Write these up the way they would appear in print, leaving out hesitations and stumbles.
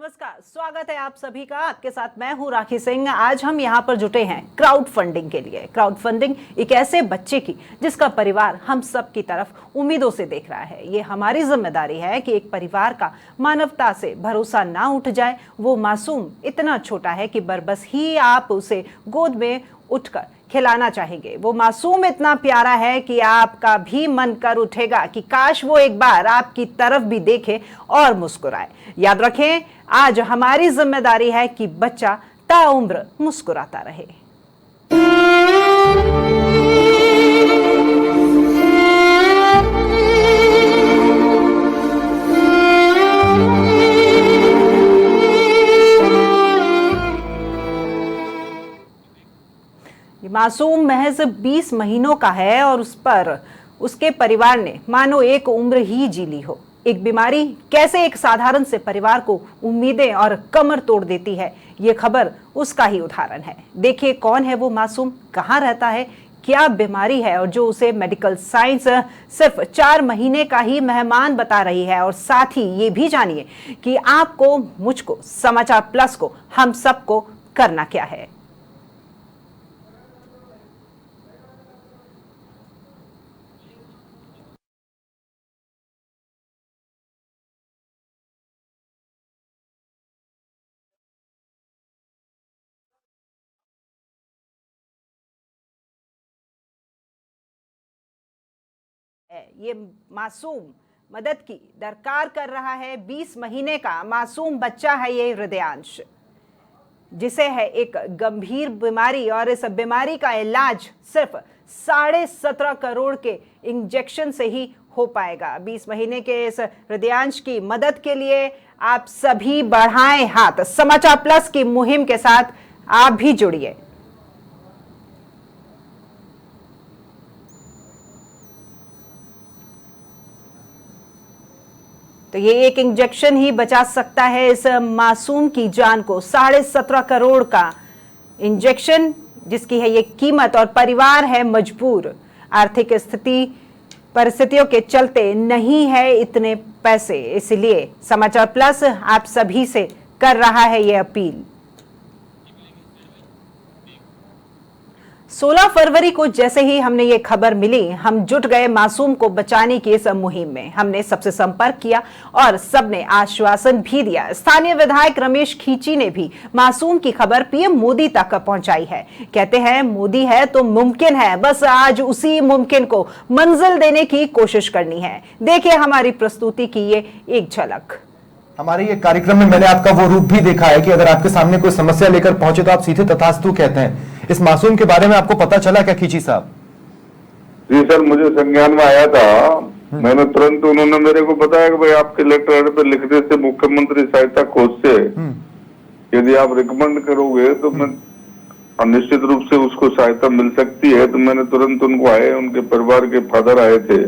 नमस्कार, स्वागत है आप सभी का। आपके साथ मैं हूं राखी सिंह। आज हम यहां पर जुटे हैं क्राउड फंडिंग के लिए। क्राउड फंडिंग एक ऐसे बच्चे की जिसका परिवार हम सब की तरफ उम्मीदों से देख रहा है। ये हमारी जिम्मेदारी है कि एक परिवार का मानवता से भरोसा ना उठ जाए। वो मासूम इतना छोटा है कि बस ही आप उसे गोद में उठकर खिलाना चाहेंगे। वो मासूम इतना प्यारा है कि आपका भी मन कर उठेगा कि काश वो एक बार आपकी तरफ भी देखे और मुस्कुराए। याद रखें, आज हमारी जिम्मेदारी है कि बच्चा ताउम्र मुस्कुराता रहे। मासूम महज 20 महीनों का है और उस पर उसके परिवार ने मानो एक उम्र ही जी ली हो। एक बीमारी कैसे एक साधारण से परिवार को उम्मीदें और कमर तोड़ देती है, ये खबर उसका ही उदाहरण है। देखिए कौन है वो मासूम, कहाँ रहता है, क्या बीमारी है और जो उसे मेडिकल साइंस सिर्फ 4 महीने का ही मेहमान बता रही है। और साथ ही ये भी जानिए कि आपको, मुझको, समाचार प्लस को, हम सबको करना क्या है। ये मासूम मदद की दरकार कर रहा है। 20 महीने का मासूम बच्चा है ये हृदयांश, जिसे है एक गंभीर बीमारी और इस बीमारी का इलाज सिर्फ 17.5 करोड़ के इंजेक्शन से ही हो पाएगा। 20 महीने के इस हृदयांश की मदद के लिए आप सभी बढ़ाएं हाथ। समाचार प्लस की मुहिम के साथ आप भी जुड़िए। तो ये एक इंजेक्शन ही बचा सकता है इस मासूम की जान को। 17.5 करोड़ का इंजेक्शन जिसकी है ये कीमत, और परिवार है मजबूर। आर्थिक परिस्थितियों के चलते नहीं है इतने पैसे, इसलिए समाचार प्लस आप सभी से कर रहा है ये अपील। 16 फरवरी को जैसे ही हमने ये खबर मिली, हम जुट गए मासूम को बचाने की इस मुहिम में। हमने सबसे संपर्क किया और सबने आश्वासन भी दिया। स्थानीय विधायक रमेश खींची ने भी मासूम की खबर पीएम मोदी तक पहुंचाई है। कहते हैं मोदी है तो मुमकिन है, बस आज उसी मुमकिन को मंजिल देने की कोशिश करनी है। देखिए हमारी प्रस्तुति की ये एक झलक। हमारे ये कार्यक्रम में मैंने आपका वो रूप भी देखा है कि अगर आपके सामने कोई समस्या लेकर पहुंचे तो आप सीधे तथास्तु कहते हैं। इस मासूम के बारे में आपको पता चला क्या खींची साहब? जी सर, मुझे संज्ञान में आया था। मैंने तुरंत, उन्होंने मेरे को बताया कि भाई आपके लेटर पे लिखने से मुख्यमंत्री सहायता कोष से यदि आप रिकमेंड करोगे तो मैं निश्चित रूप से उसको सहायता मिल सकती है। तो मैंने तुरंत उनको आए, उनके परिवार के फादर आए थे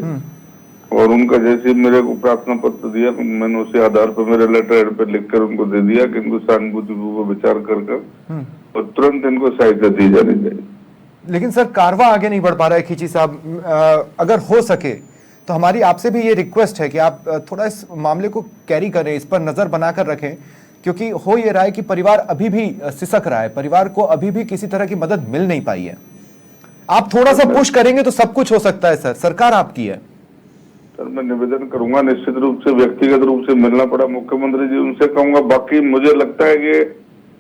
और उनका जैसे मेरे को प्रार्थना पत्र दिया, मैंने उसी आधार पर मेरे लेटर पे लिखकर उनको दे दिया कि इनको सहानुभूति को विचार कर और तुरंत इनको सहायता दी जानी चाहिए। लेकिन सर कारवा आगे नहीं बढ़ पा रहा है खींची साहब। अगर हो सके तो हमारी आपसे भी ये रिक्वेस्ट है कि आप थोड़ा इस मामले को कैरी करें, इस पर नजर बनाकर रखें, क्योंकि हो ये रहा है कि परिवार अभी भी सिसक रहा है, परिवार को अभी भी किसी तरह की मदद मिल नहीं पाई है। आप थोड़ा सा पुश करेंगे तो सब कुछ हो सकता है सर, सरकार आपकी है। सर मैं निवेदन करूंगा, निश्चित रूप से व्यक्तिगत रूप से मिलना पड़ा मुख्यमंत्री जी, उनसे कहूंगा। बाकी मुझे लगता है कि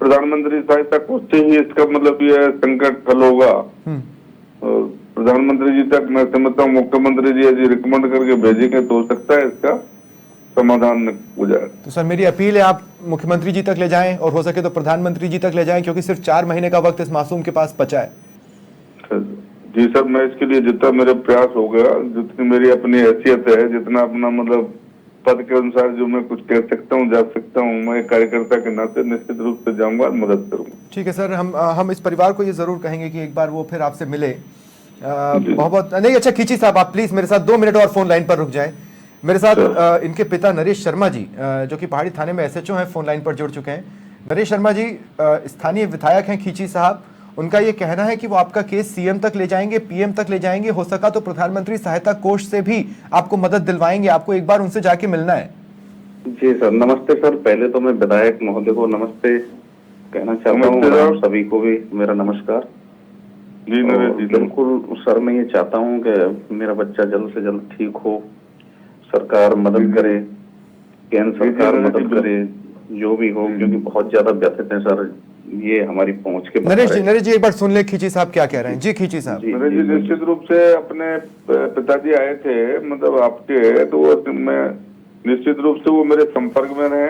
प्रधानमंत्री सहायता कोष से ही इसका मतलब ये संकट हल होगा। प्रधानमंत्री जी तक मैं समझता हूँ मुख्यमंत्री जी यदि रिकमेंड करके भेजेंगे तो हो सकता है इसका समाधान हो जाए। तो सर मेरी अपील है आप मुख्यमंत्री जी तक ले जाएं और हो सके तो प्रधानमंत्री जी तक ले जाएं, क्योंकि सिर्फ 4 महीने का वक्त इस मासूम के पास बचा है। जी सर, मैं इसके लिए जितना मेरे प्रयास हो गया, जितनी मेरी अपनी हैसियत है, जितना अपना मतलब पद के अनुसार जो मैं कुछ कह सकता हूँ, जा सकता हूँ, मैं एक कार्यकर्ता के नाते निश्चित रूप से जाऊंगा, मदद करूंगा। ठीक है सर, हम इस परिवार को ये जरूर कहेंगे कि एक बार वो फिर आपसे मिले। बहुत नहीं, अच्छा खींची साहब आप प्लीज मेरे साथ 2 मिनट और फोन लाइन पर रुक जाएं। मेरे साथ इनके पिता नरेश शर्मा जी, जो कि पहाड़ी थाने में SHO हैं, फोन लाइन पर जुड़ चुके हैं। नरेश शर्मा जी स्थानीय विधायक हैं खींची साहब। उनका ये कहना है कि वो आपका केस CM तक ले जाएंगे, PM तक ले जाएंगे, हो सका तो प्रधानमंत्री सहायता कोष से भी आपको मदद दिलवाएंगे। आपको एक बार उनसे जाके मिलना है। जी सर, नमस्ते सर। पहले तो मैं विधायक महोदय को नमस्ते कहना चाहता नमस्ते हूँ, सर। आप सभी को भी मेरा नमस्कार। जी नरेश और जी, बिल्कुल सर, मैं ये चाहता हूँ कि मेरा बच्चा जल्द से जल्द ठीक हो, सरकार मदद करे, केंद्र सरकार नरेश जी, मदद करे, जो भी हो, क्योंकि बहुत ज्यादा व्यथित है सर, ये हमारी पहुंच के बाहर है। नरेश जी एक बार सुन ले खींची साहब क्या कह रहे हैं। जी खींची साहब। जी नरेश जी, जी निश्चित रूप से अपने पिताजी आए थे, मतलब आपके, तो मैं निश्चित रूप से वो मेरे संपर्क में रहे।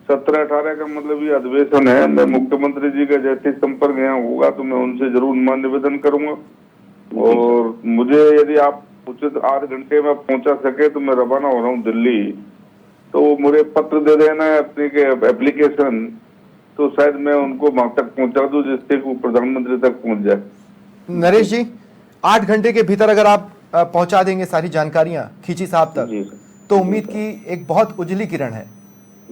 17-18 का मतलब ये अधिवेशन है, मैं मुख्यमंत्री जी का जैसे संपर्क यहाँ होगा तो मैं उनसे जरूर मान निवेदन करूंगा। और मुझे यदि आप उचित 8 घंटे में पहुंचा सके तो मैं रवाना हो रहा हूँ दिल्ली, तो मुझे पत्र दे देना है अपने के एप्लीकेशन, तो शायद मैं उनको वहां तक पहुंचा दूं जिससे वो प्रधानमंत्री तक पहुंच जाए। नरेश जी 8 घंटे के भीतर अगर आप पहुंचा देंगे सारी जानकारियां खींची साहब तक, जी सर, तो जी उम्मीद सर। की एक बहुत उजली किरण है।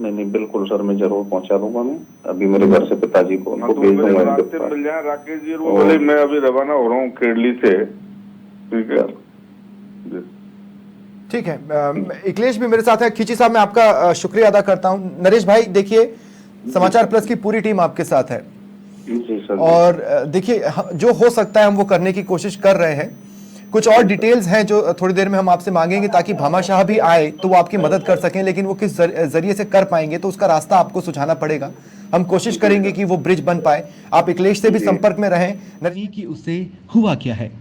नहीं बिल्कुल सर, मैं जरूर पहुंचा दूंगा। मैं अभी मेरे घर से पिताजी को उनको तो भेज मेरे दूंगा को इनके रास्ते पास। मिल जाए राकेश जी, वो बोले मैं अभी रवाना हो रहा हूँ खेड़ली से, ठीक है जी। ठीक है। अखिलेश भी मेरे साथ है। खींची साहब मैं आपका शुक्रिया अदा करता हूं। नरेश भाई देखिए, समाचार प्लस की पूरी टीम आपके साथ है जी सर। और देखिए जो हो सकता है हम वो करने की कोशिश कर रहे हैं। कुछ और डिटेल्स हैं जो थोड़ी देर में हम आपसे मांगेंगे ताकि भामाशाह भी आए तो वो आपकी मदद कर सकें, लेकिन वो किस जरिए से कर पाएंगे तो उसका रास्ता आपको सुझाना पड़ेगा। हम कोशिश करेंगे कि वो ब्रिज बन पाए। आप अखिलेश से भी संपर्क में रहें। नहीं कि उसे हुआ क्या है।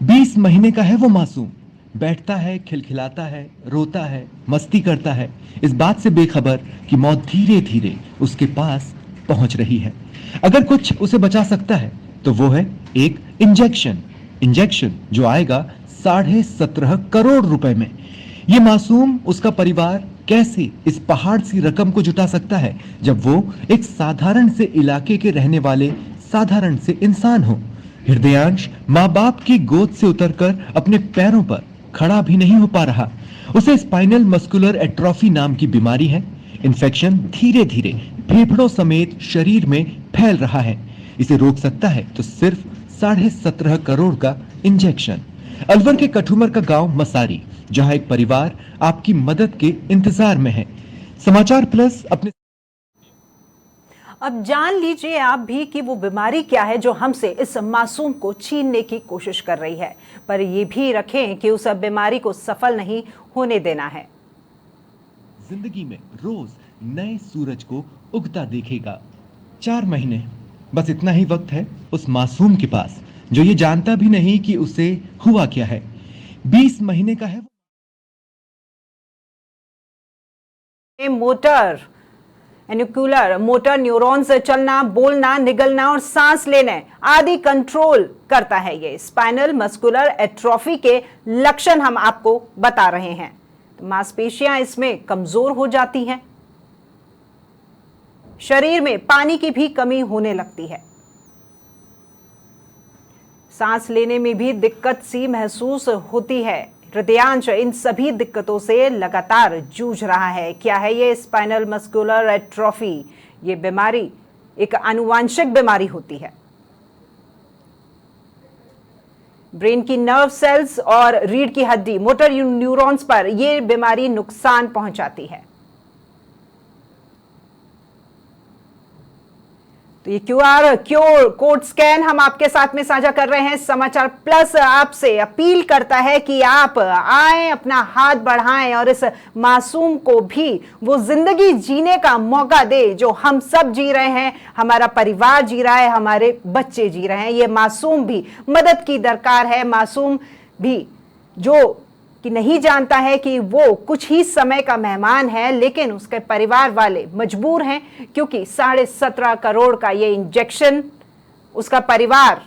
20 महीने का है वो मासूम, बैठता है, खिलखिलाता है, रोता है, मस्ती करता है, इस बात से बेखबर कि मौत धीरे धीरे उसके पास पहुंच रही है। अगर कुछ उसे बचा सकता है तो वो है एक इंजेक्शन जो आएगा 17.5 करोड़ रुपए में। ये मासूम, उसका परिवार कैसे इस पहाड़ सी रकम को जुटा सकता है जब वो एक साधारण से इलाके के रहने वाले साधारण से इंसान हो। हृदयांश माँ बाप की गोद से उतरकर अपने पैरों पर खड़ा भी नहीं हो पा रहा। उसे स्पाइनल मस्कुलर एट्रोफी नाम की बीमारी है। इन्फेक्शन धीरे धीरे फेफड़ों समेत शरीर में फैल रहा है। इसे रोक सकता है तो सिर्फ 17.5 करोड़ का इंजेक्शन। अलवर के कठुमर का गांव मसारी, जहां एक परिवार आपकी मदद के इंतजार में है। समाचार प्लस अपने अब जान लीजिए आप भी कि वो बीमारी क्या है जो हमसे इस मासूम को छीनने की कोशिश कर रही है, पर ये भी रखें कि उस बीमारी को सफल नहीं होने देना है। जिंदगी में रोज नए सूरज को उगता देखेगा। 4 महीने, बस इतना ही वक्त है उस मासूम के पास जो ये जानता भी नहीं कि उसे हुआ क्या है। 20 महीने का है। मोटर न्यूरॉन्स चलना, बोलना, निगलना और सांस लेने आदि कंट्रोल करता है। ये स्पाइनल मस्कुलर एट्रोफी के लक्षण हम आपको बता रहे हैं। तो मांसपेशियां इसमें कमजोर हो जाती हैं, शरीर में पानी की भी कमी होने लगती है, सांस लेने में भी दिक्कत सी महसूस होती है। हृदयांश इन सभी दिक्कतों से लगातार जूझ रहा है। क्या है ये स्पाइनल मस्कुलर एट्रोफी? ये बीमारी एक आनुवांशिक बीमारी होती है। ब्रेन की नर्व सेल्स और रीढ़ की हड्डी, मोटर न्यूरॉन्स पर यह बीमारी नुकसान पहुंचाती है। तो ये क्यूआर कोड स्कैन हम आपके साथ में साझा कर रहे हैं। समाचार प्लस आपसे अपील करता है कि आप आए, अपना हाथ बढ़ाएं और इस मासूम को भी वो जिंदगी जीने का मौका दे जो हम सब जी रहे हैं, हमारा परिवार जी रहा है, हमारे बच्चे जी रहे हैं। ये मासूम भी मदद की दरकार है। मासूम भी जो कि नहीं जानता है कि वो कुछ ही समय का मेहमान है, लेकिन उसके परिवार वाले मजबूर हैं क्योंकि 17.5 करोड़ का ये इंजेक्शन उसका परिवार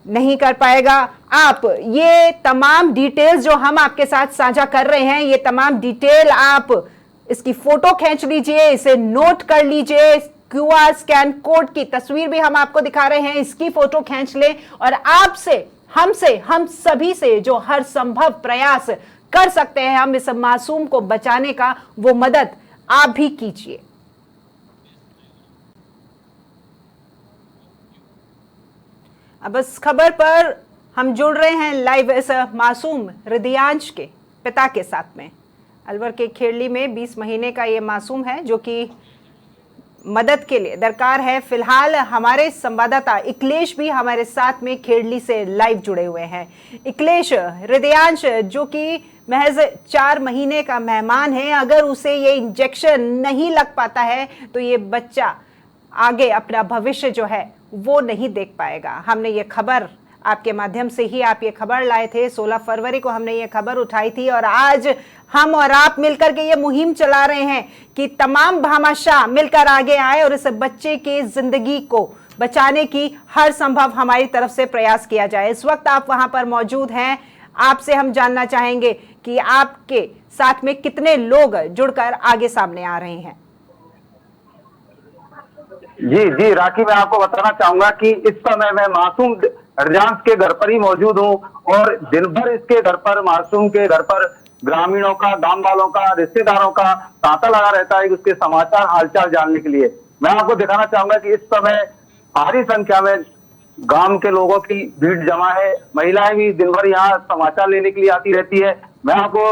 नहीं कर पाएगा। आप ये तमाम डिटेल्स जो हम आपके साथ साझा कर रहे हैं, ये तमाम डिटेल आप इसकी फोटो खींच लीजिए, इसे नोट कर लीजिए। क्यूआर स्कैन कोड की तस्वीर भी हम आपको दिखा रहे हैं, इसकी फोटो खींच लें और आपसे, हमसे, हम सभी से जो हर संभव प्रयास कर सकते हैं हम इस मासूम को बचाने का, वो मदद आप भी कीजिए। अब इस खबर पर हम जुड़ रहे हैं लाइव इस मासूम हृदयांश के पिता के साथ में। अलवर के खेड़ली में 20 महीने का ये मासूम है जो कि मदद के लिए दरकार है। फिलहाल हमारे संवाददाता इकलेश भी हमारे साथ में खेड़ली से लाइव जुड़े हुए हैं। इकलेश, हृदयांश जो कि महज 4 महीने का मेहमान है, अगर उसे ये इंजेक्शन नहीं लग पाता है तो ये बच्चा आगे अपना भविष्य जो है वो नहीं देख पाएगा। हमने ये खबर आपके माध्यम से ही आप ये खबर लाए थे। 16 फरवरी को हमने ये खबर उठाई थी और आज हम और आप मिलकर के ये मुहिम चला रहे हैं कि तमाम भामाशाह मिलकर आगे आए और इस बच्चे के जिंदगी को बचाने की हर संभव हमारी तरफ से प्रयास किया जाए। इस वक्त आप वहां पर मौजूद हैं। आपसे हम जानना चाहेंगे कि आपके साथ में कितने लोग जुड़कर आगे सामने आ रहे हैं। जी राखी, मैं आपको बताना चाहूंगा कि इस समय मैं मासूम हृदयांश के घर पर ही मौजूद हूँ और दिन भर इसके घर पर, मासूम के घर पर ग्रामीणों का, गांव वालों का, रिश्तेदारों का तांता लगा रहता है उसके समाचार हालचाल जानने के लिए। मैं आपको दिखाना चाहूंगा कि इस समय भारी संख्या में गांव के लोगों की भीड़ जमा है। महिलाएं भी दिन भर यहाँ समाचार लेने के लिए आती रहती है। मैं आपको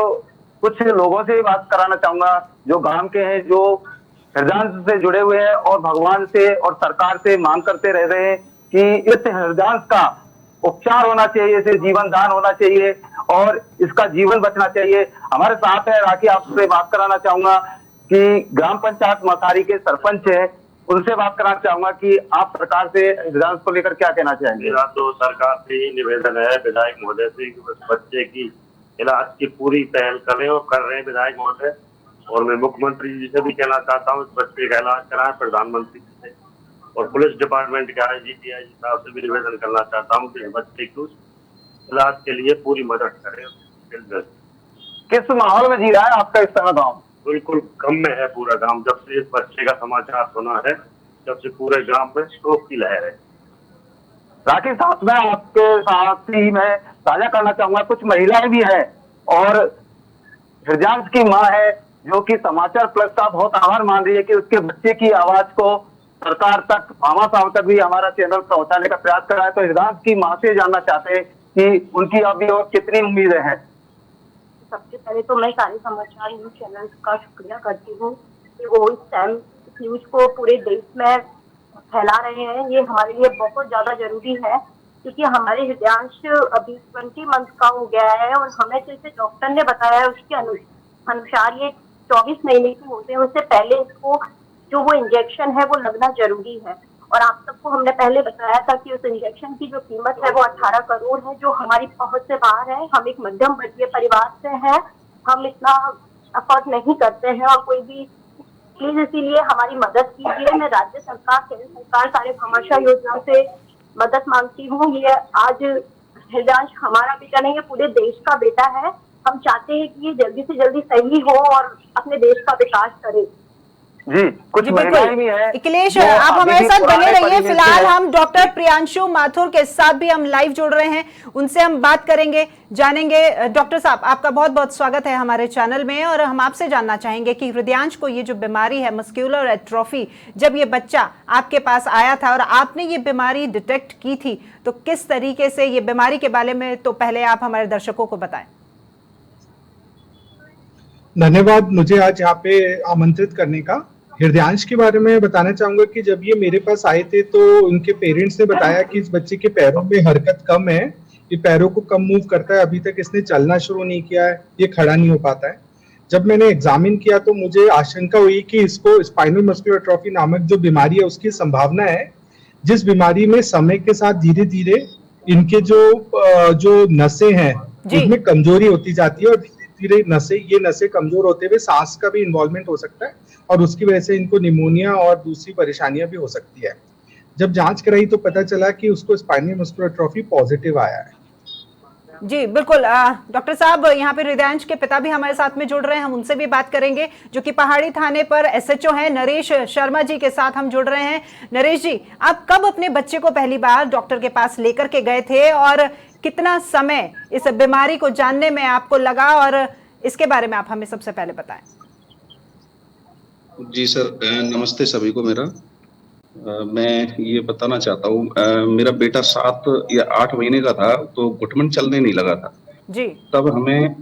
कुछ लोगों से बात कराना चाहूंगा जो गांव के हैं, जो हृदयांश से जुड़े हुए हैं और भगवान से और सरकार से मांग करते रह रहे हैं कि इस हृदयांश का उपचार होना चाहिए, इसे जीवन दान होना चाहिए और इसका जीवन बचना चाहिए। हमारे साथ है राखी, आपसे बात कराना चाहूंगा कि ग्राम पंचायत मसारी के सरपंच है, उनसे बात कराना चाहूंगा कि आप सरकार से हृदयांश को लेकर क्या कहना चाहेंगे। मेरा तो सरकार से ही निवेदन है, विधायक महोदय से, कि उस बच्चे की इलाज की पूरी पहल करें और कर रहे हैं विधायक महोदय। और मैं मुख्यमंत्री जी से भी कहना चाहता हूँ इस बच्चे का इलाज कराएं, प्रधानमंत्री से, और पुलिस डिपार्टमेंट के IGP साहब से भी निवेदन करना चाहता हूँ कि इस बच्चे को इलाज के लिए पूरी मदद करें। किस माहौल में जी रहा है आपका इस समय गाँव? बिल्कुल गम में है पूरा गांव। जब से इस बच्चे का समाचार सुना है तब से पूरे गांव में शोक की लहर है। राखी, साथ में आपके साथ ही मैं साझा करना चाहूंगा, कुछ महिलाएं भी हैं और हृदयांश की मां है जो कि समाचार प्लस का बहुत आभार मान रही है कि उसके बच्चे की आवाज को सरकार तक, भामा साहब तक भी हमारा चैनल पहुंचाने का प्रयास कर रहा है। तो हृदयांश की मां से जानना चाहते हैं कि उनकी अभी और कितनी उम्मीदें हैं। सबसे पहले तो मैं सारे समाचार न्यूज चैनल का शुक्रिया करती हूँ कि वो इस टाइम इस न्यूज को पूरे देश में फैला रहे हैं। ये हमारे लिए बहुत ज्यादा जरूरी है क्योंकि हमारे हृदयांश अभी 20 मंथ का हो गया है और हमें जैसे डॉक्टर ने बताया है उसके अनुसार ये 24 महीने की होते हैं। उससे पहले इसको जो वो इंजेक्शन है वो लगना जरूरी है और आप सबको हमने पहले बताया था कि उस इंजेक्शन की जो कीमत है वो 18 करोड़ है, जो हमारी पहुंच से बाहर है। हम एक मध्यम वर्गीय परिवार से हैं, हम इतना अफोर्ड नहीं करते हैं और कोई भी प्लीज इसीलिए हमारी मदद कीजिए। मैं राज्य सरकार, केंद्र सरकार, सारे भामाशाह योजना से मदद मांगती हूँ। ये आज हृदयांश हमारा बेटा नहीं है, पूरे देश का बेटा है। हम चाहते हैं कि ये जल्दी से जल्दी सही हो और अपने देश का विकास करे। जी, कुछ महिलाएं भी हैं। इकलेश, आप हमारे साथ बने रहिए। फिलहाल हम डॉक्टर प्रियांशु माथुर के साथ भी हम लाइव जुड़ रहे हैं, उनसे हम बात करेंगे, जानेंगे। डॉक्टर साहब, आपका बहुत बहुत स्वागत है हमारे चैनल में और हम आपसे जानना चाहेंगे कि हृदयांश को ये जो बीमारी है मस्कुलर एट्रोफी, जब ये बच्चा आपके पास आया था और आपने ये बीमारी डिटेक्ट की थी तो किस तरीके से ये बीमारी के बारे में तो पहले आप हमारे दर्शकों को बताएं। धन्यवाद मुझे आज यहाँ पे आमंत्रित करने का। हृदयांश के बारे में बताना चाहूंगा कि जब ये मेरे पास आए थे तो उनके पेरेंट्स ने बताया कि इस बच्चे के पैरों में हरकत कम है, ये पैरों को कम मूव करता है, अभी तक इसने चलना शुरू नहीं किया है, ये खड़ा नहीं हो पाता है। जब मैंने एग्जामिन किया तो मुझे आशंका हुई कि इसको स्पाइनल मस्कुलर एट्रोफी नामक जो बीमारी है उसकी संभावना है, जिस बीमारी में समय के साथ धीरे धीरे इनके जो नसें हैं उनमें कमजोरी होती जाती है और धीरे ये नसें कमजोर होते हुए सांस का भी इन्वॉल्वमेंट हो सकता है और उसकी वजह से इनको निमोनिया और दूसरी परेशानियां भी हो सकती है। जब जांच कराई तो पता चला कि उसको स्पाइनल मस्कुलर एट्रोफी पॉजिटिव आया है। जी बिल्कुल। डॉक्टर साहब, यहाँ पे हृदयांश के पिता भी हमारे साथ में जुड़ रहे हैं, हम उनसे भी बात करेंगे, जो कि पहाड़ी थाने पर SHO हैं, नरेश शर्मा जी के साथ हम जुड़ रहे हैं। नरेश जी, आप कब अपने बच्चे को पहली बार डॉक्टर के पास लेकर के गए थे और कितना समय इस बीमारी को जानने में आपको लगा, और इसके बारे में आप हमें सबसे पहले बताएं। जी सर, नमस्ते सभी को। मैं ये बताना चाहता हूँ, मेरा बेटा 7 या 8 महीने का था तो घुटमन चलने नहीं लगा था जी। तब हमें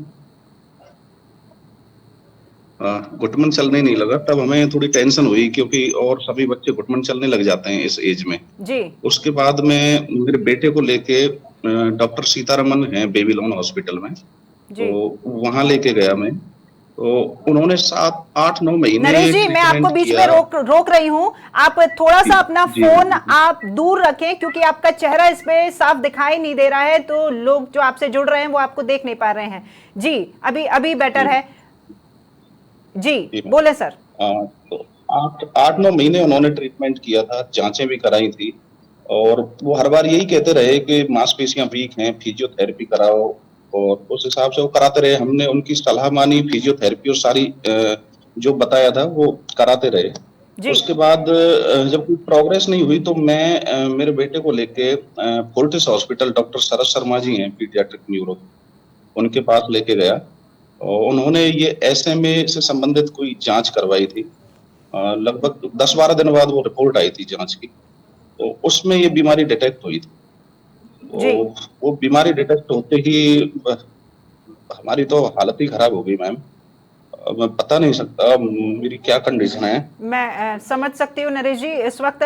घुटमन चलने नहीं लगा, तब हमें थोड़ी टेंशन हुई, क्योंकि और सभी बच्चे घुटमन चलने लग जाते हैं इस एज में जी। उसके बाद में मेरे बेटे को लेके डॉक्टर सीतारमन है बेबीलोन हॉस्पिटल में, तो वहां लेके गया मैं, तो उन्होंने 7-8-9 महीने नरेश जी, मैं आपको बीच में रोक रही हूँ, आप थोड़ा सा अपना फोन आप दूर रखें, क्योंकि आपका चेहरा इसमें साफ दिखाई नहीं दे रहा है, तो लोग जो आपसे जुड़ रहे हैं वो आपको देख नहीं पा रहे हैं। जी, अभी बेटर है जी, बोले सर। तो 8-9 महीने उन्होंने ट्रीटमेंट किया था, जांचें भी कराई थी, और वो हर बार यही कहते रहे कि मांसपेशियां वीक हैं, फिजियोथेरेपी कराओ, और उस हिसाब से वो कराते रहे। हमने उनकी सलाह मानी, फिजियोथेरेपी और सारी जो बताया था वो कराते रहे। उसके बाद जब कोई प्रोग्रेस नहीं हुई तो मैं मेरे बेटे को लेके Fortis hospital, doctor Sharad Sharma ji हैं पीडियाट्रिक न्यूरो, उनके पास लेके गया, और उन्होंने ये SMA से संबंधित कोई जांच करवाई थी। लगभग 10-12 दिन बाद वो रिपोर्ट आई थी जांच की, तो उसमें ये बीमारी डिटेक्ट हुई थी। वो बीमारी डिटेक्ट होते ही हमारी तो हालत ही खराब हो गई मैम। मैं बता नहीं सकता मेरी क्या कंडीशन है। मैं समझ सकती हूँ नरेश जी, इस वक्त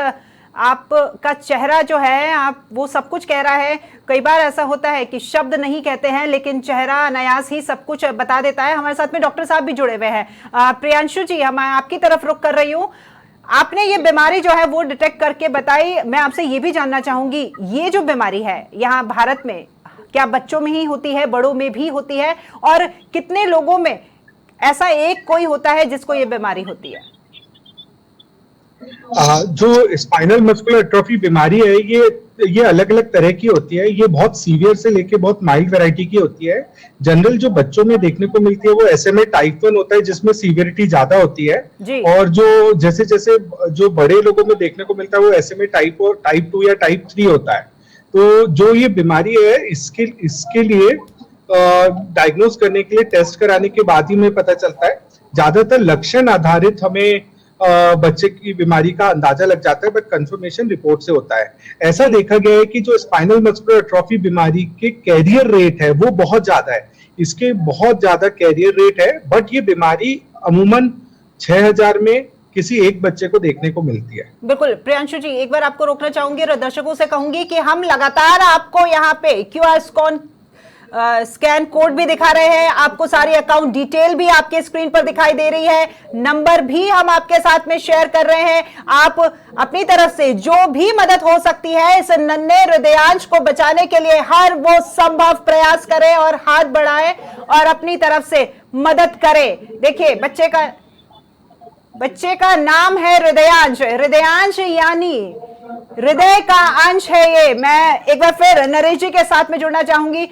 आपका चेहरा जो है, आप वो सब कुछ कह रहा है। कई बार ऐसा होता है कि शब्द नहीं कहते हैं, लेकिन चेहरा अनायास ही सब कुछ बता देता है। हमारे साथ में डॉक्टर साहब भी जुड़े हुए हैं। प्रियांशु जी, हम आपकी तरफ रुख कर रही हूँ। आपने ये बीमारी जो है वो डिटेक्ट करके बताई। मैं आपसे ये भी जानना चाहूंगी, ये जो बीमारी है यहाँ भारत में क्या बच्चों में ही होती है, बड़ों में भी होती है, और कितने लोगों में ऐसा एक कोई होता है जिसको ये बीमारी होती है? जो स्पाइनल मस्कुलर एट्रोफी बीमारी है, ये अलग अलग तरह की होती है। ये बहुत सीवियर से लेके बहुत माइल्ड वैरायटी की होती है। जनरल जो बच्चों में देखने को मिलती है वो SMA टाइप 1 होता है, जिसमें सीवियरिटी ज्यादा होती है, और जो जैसे जैसे जो बड़े लोगों में देखने को मिलता है वो SMA टाइप 2 या टाइप 3 होता है। तो जो ये बीमारी है, इसके लिए डायग्नोज करने के लिए टेस्ट कराने के बाद ही में पता चलता है। ज्यादातर लक्षण आधारित हमें बच्चे की बीमारी का अंदाजा लग जाता है, बट कंफर्मेशन रिपोर्ट से होता है। ऐसा देखा गया है कि जो स्पाइनल मस्कुलर एट्रोफी बीमारी के कैरियर रेट है वो बहुत ज्यादा है, इसके बहुत ज्यादा कैरियर रेट है, बट ये बीमारी अमूमन 6000 में किसी एक बच्चे को देखने को मिलती है। बिल्कुल। प्रियांशु जी, एक बार आपको रोकना चाहूंगी और दर्शकों से कहूंगी कि हम लगातार आपको यहाँ पे QR स्कैन कोड भी दिखा रहे हैं, आपको सारी अकाउंट डिटेल भी आपके स्क्रीन पर दिखाई दे रही है, नंबर भी हम आपके साथ में शेयर कर रहे हैं। आप अपनी तरफ से जो भी मदद हो सकती है इस नन्हे हृदयांश को बचाने के लिए हर वो संभव प्रयास करें और हाथ बढ़ाएं और अपनी तरफ से मदद करें। देखिए, बच्चे का नाम है हृदयांश। हृदयांश यानी हृदय का अंश है ये। मैं एक बार फिर नरेश जी के साथ में जुड़ना चाहूंगी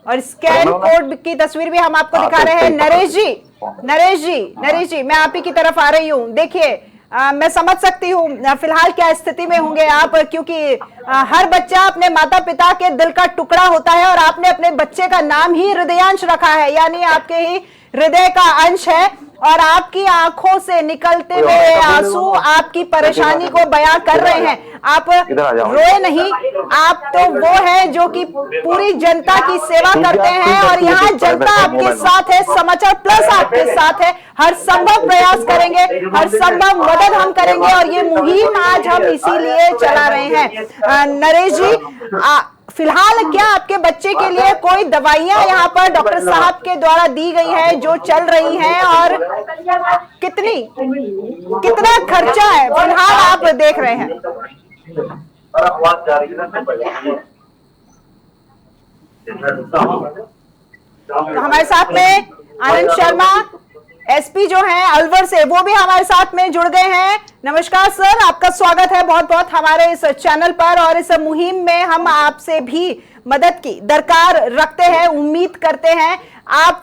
और स्कैन कोड की तस्वीर भी हम आपको दिखा रहे हैं। नरेश जी, मैं आप ही की तरफ आ रही हूँ। देखिए, मैं समझ सकती हूँ फिलहाल क्या स्थिति में होंगे आप, क्योंकि हर बच्चा अपने माता पिता के दिल का टुकड़ा होता है और आपने अपने बच्चे का नाम ही हृदयांश रखा है, यानी आपके ही हृदय का अंश है, और आपकी आंखों से निकलते हुए आंसू आपकी परेशानी को बयां कर रहे हैं। आप रोए नहीं, आप तो वो है जो कि पूरी जनता की सेवा करते हैं, और यहाँ जनता आपके साथ है, समाचार प्लस आपके साथ है। हर संभव प्रयास करेंगे, हर संभव मदद हम करेंगे, और ये मुहिम आज हम इसीलिए चला रहे हैं। नरेश जी, फिलहाल क्या आपके बच्चे के लिए कोई दवाइयां यहाँ पर डॉक्टर साहब के द्वारा दी गई है जो चल रही हैं, और कितना खर्चा है फिलहाल आप देख रहे हैं? तो हमारे साथ में आनंद शर्मा SP जो हैं अलवर से, वो भी हमारे साथ में जुड़ गए हैं। नमस्कार सर, आपका स्वागत है बहुत बहुत हमारे इस चैनल पर, और इस मुहिम में हम आपसे भी मदद की दरकार रखते हैं, उम्मीद करते हैं। आप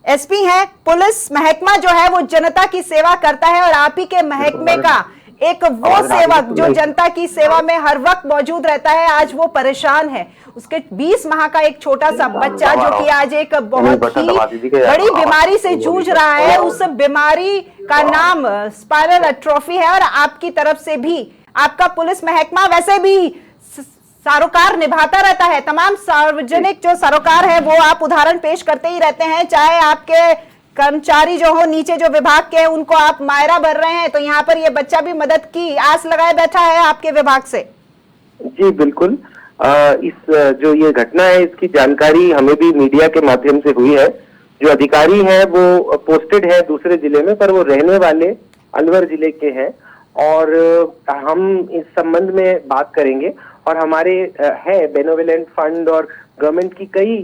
SP हैं, पुलिस महकमा जो है वो जनता की सेवा करता है, और आप ही के महकमे का एक वो सेवक जो जनता की सेवा में हर वक्त मौजूद रहता है, आज वो परेशान है। उसके 20 माह का एक छोटा सा बच्चा जो कि आज एक बहुत ही बड़ी बीमारी से जूझ रहा है, उस बीमारी का नाम स्पाइनल एट्रोफी है, और आपकी तरफ से भी आपका पुलिस महकमा वैसे भी सरोकार निभाता रहता है। तमाम सार्वजनिक जो सरोकार है वो आप उदाहरण पेश करते ही रहते हैं, चाहे आपके कर्मचारी जो हो नीचे जो विभाग के हैं उनको आप मायरा भर रहे हैं, तो यहाँ पर ये बच्चा भी मदद की आस लगाए बैठा है आपके विभाग से। जी बिल्कुल। इस जो ये घटना है इसकी जानकारी हमें भी मीडिया के माध्यम से हुई है। जो अधिकारी है वो पोस्टेड है दूसरे जिले में, पर वो रहने वाले अलवर जिले के हैं और हम इस संबंध में बात करेंगे। और हमारे है बेनोवेलेंट फंड और गवर्नमेंट की कई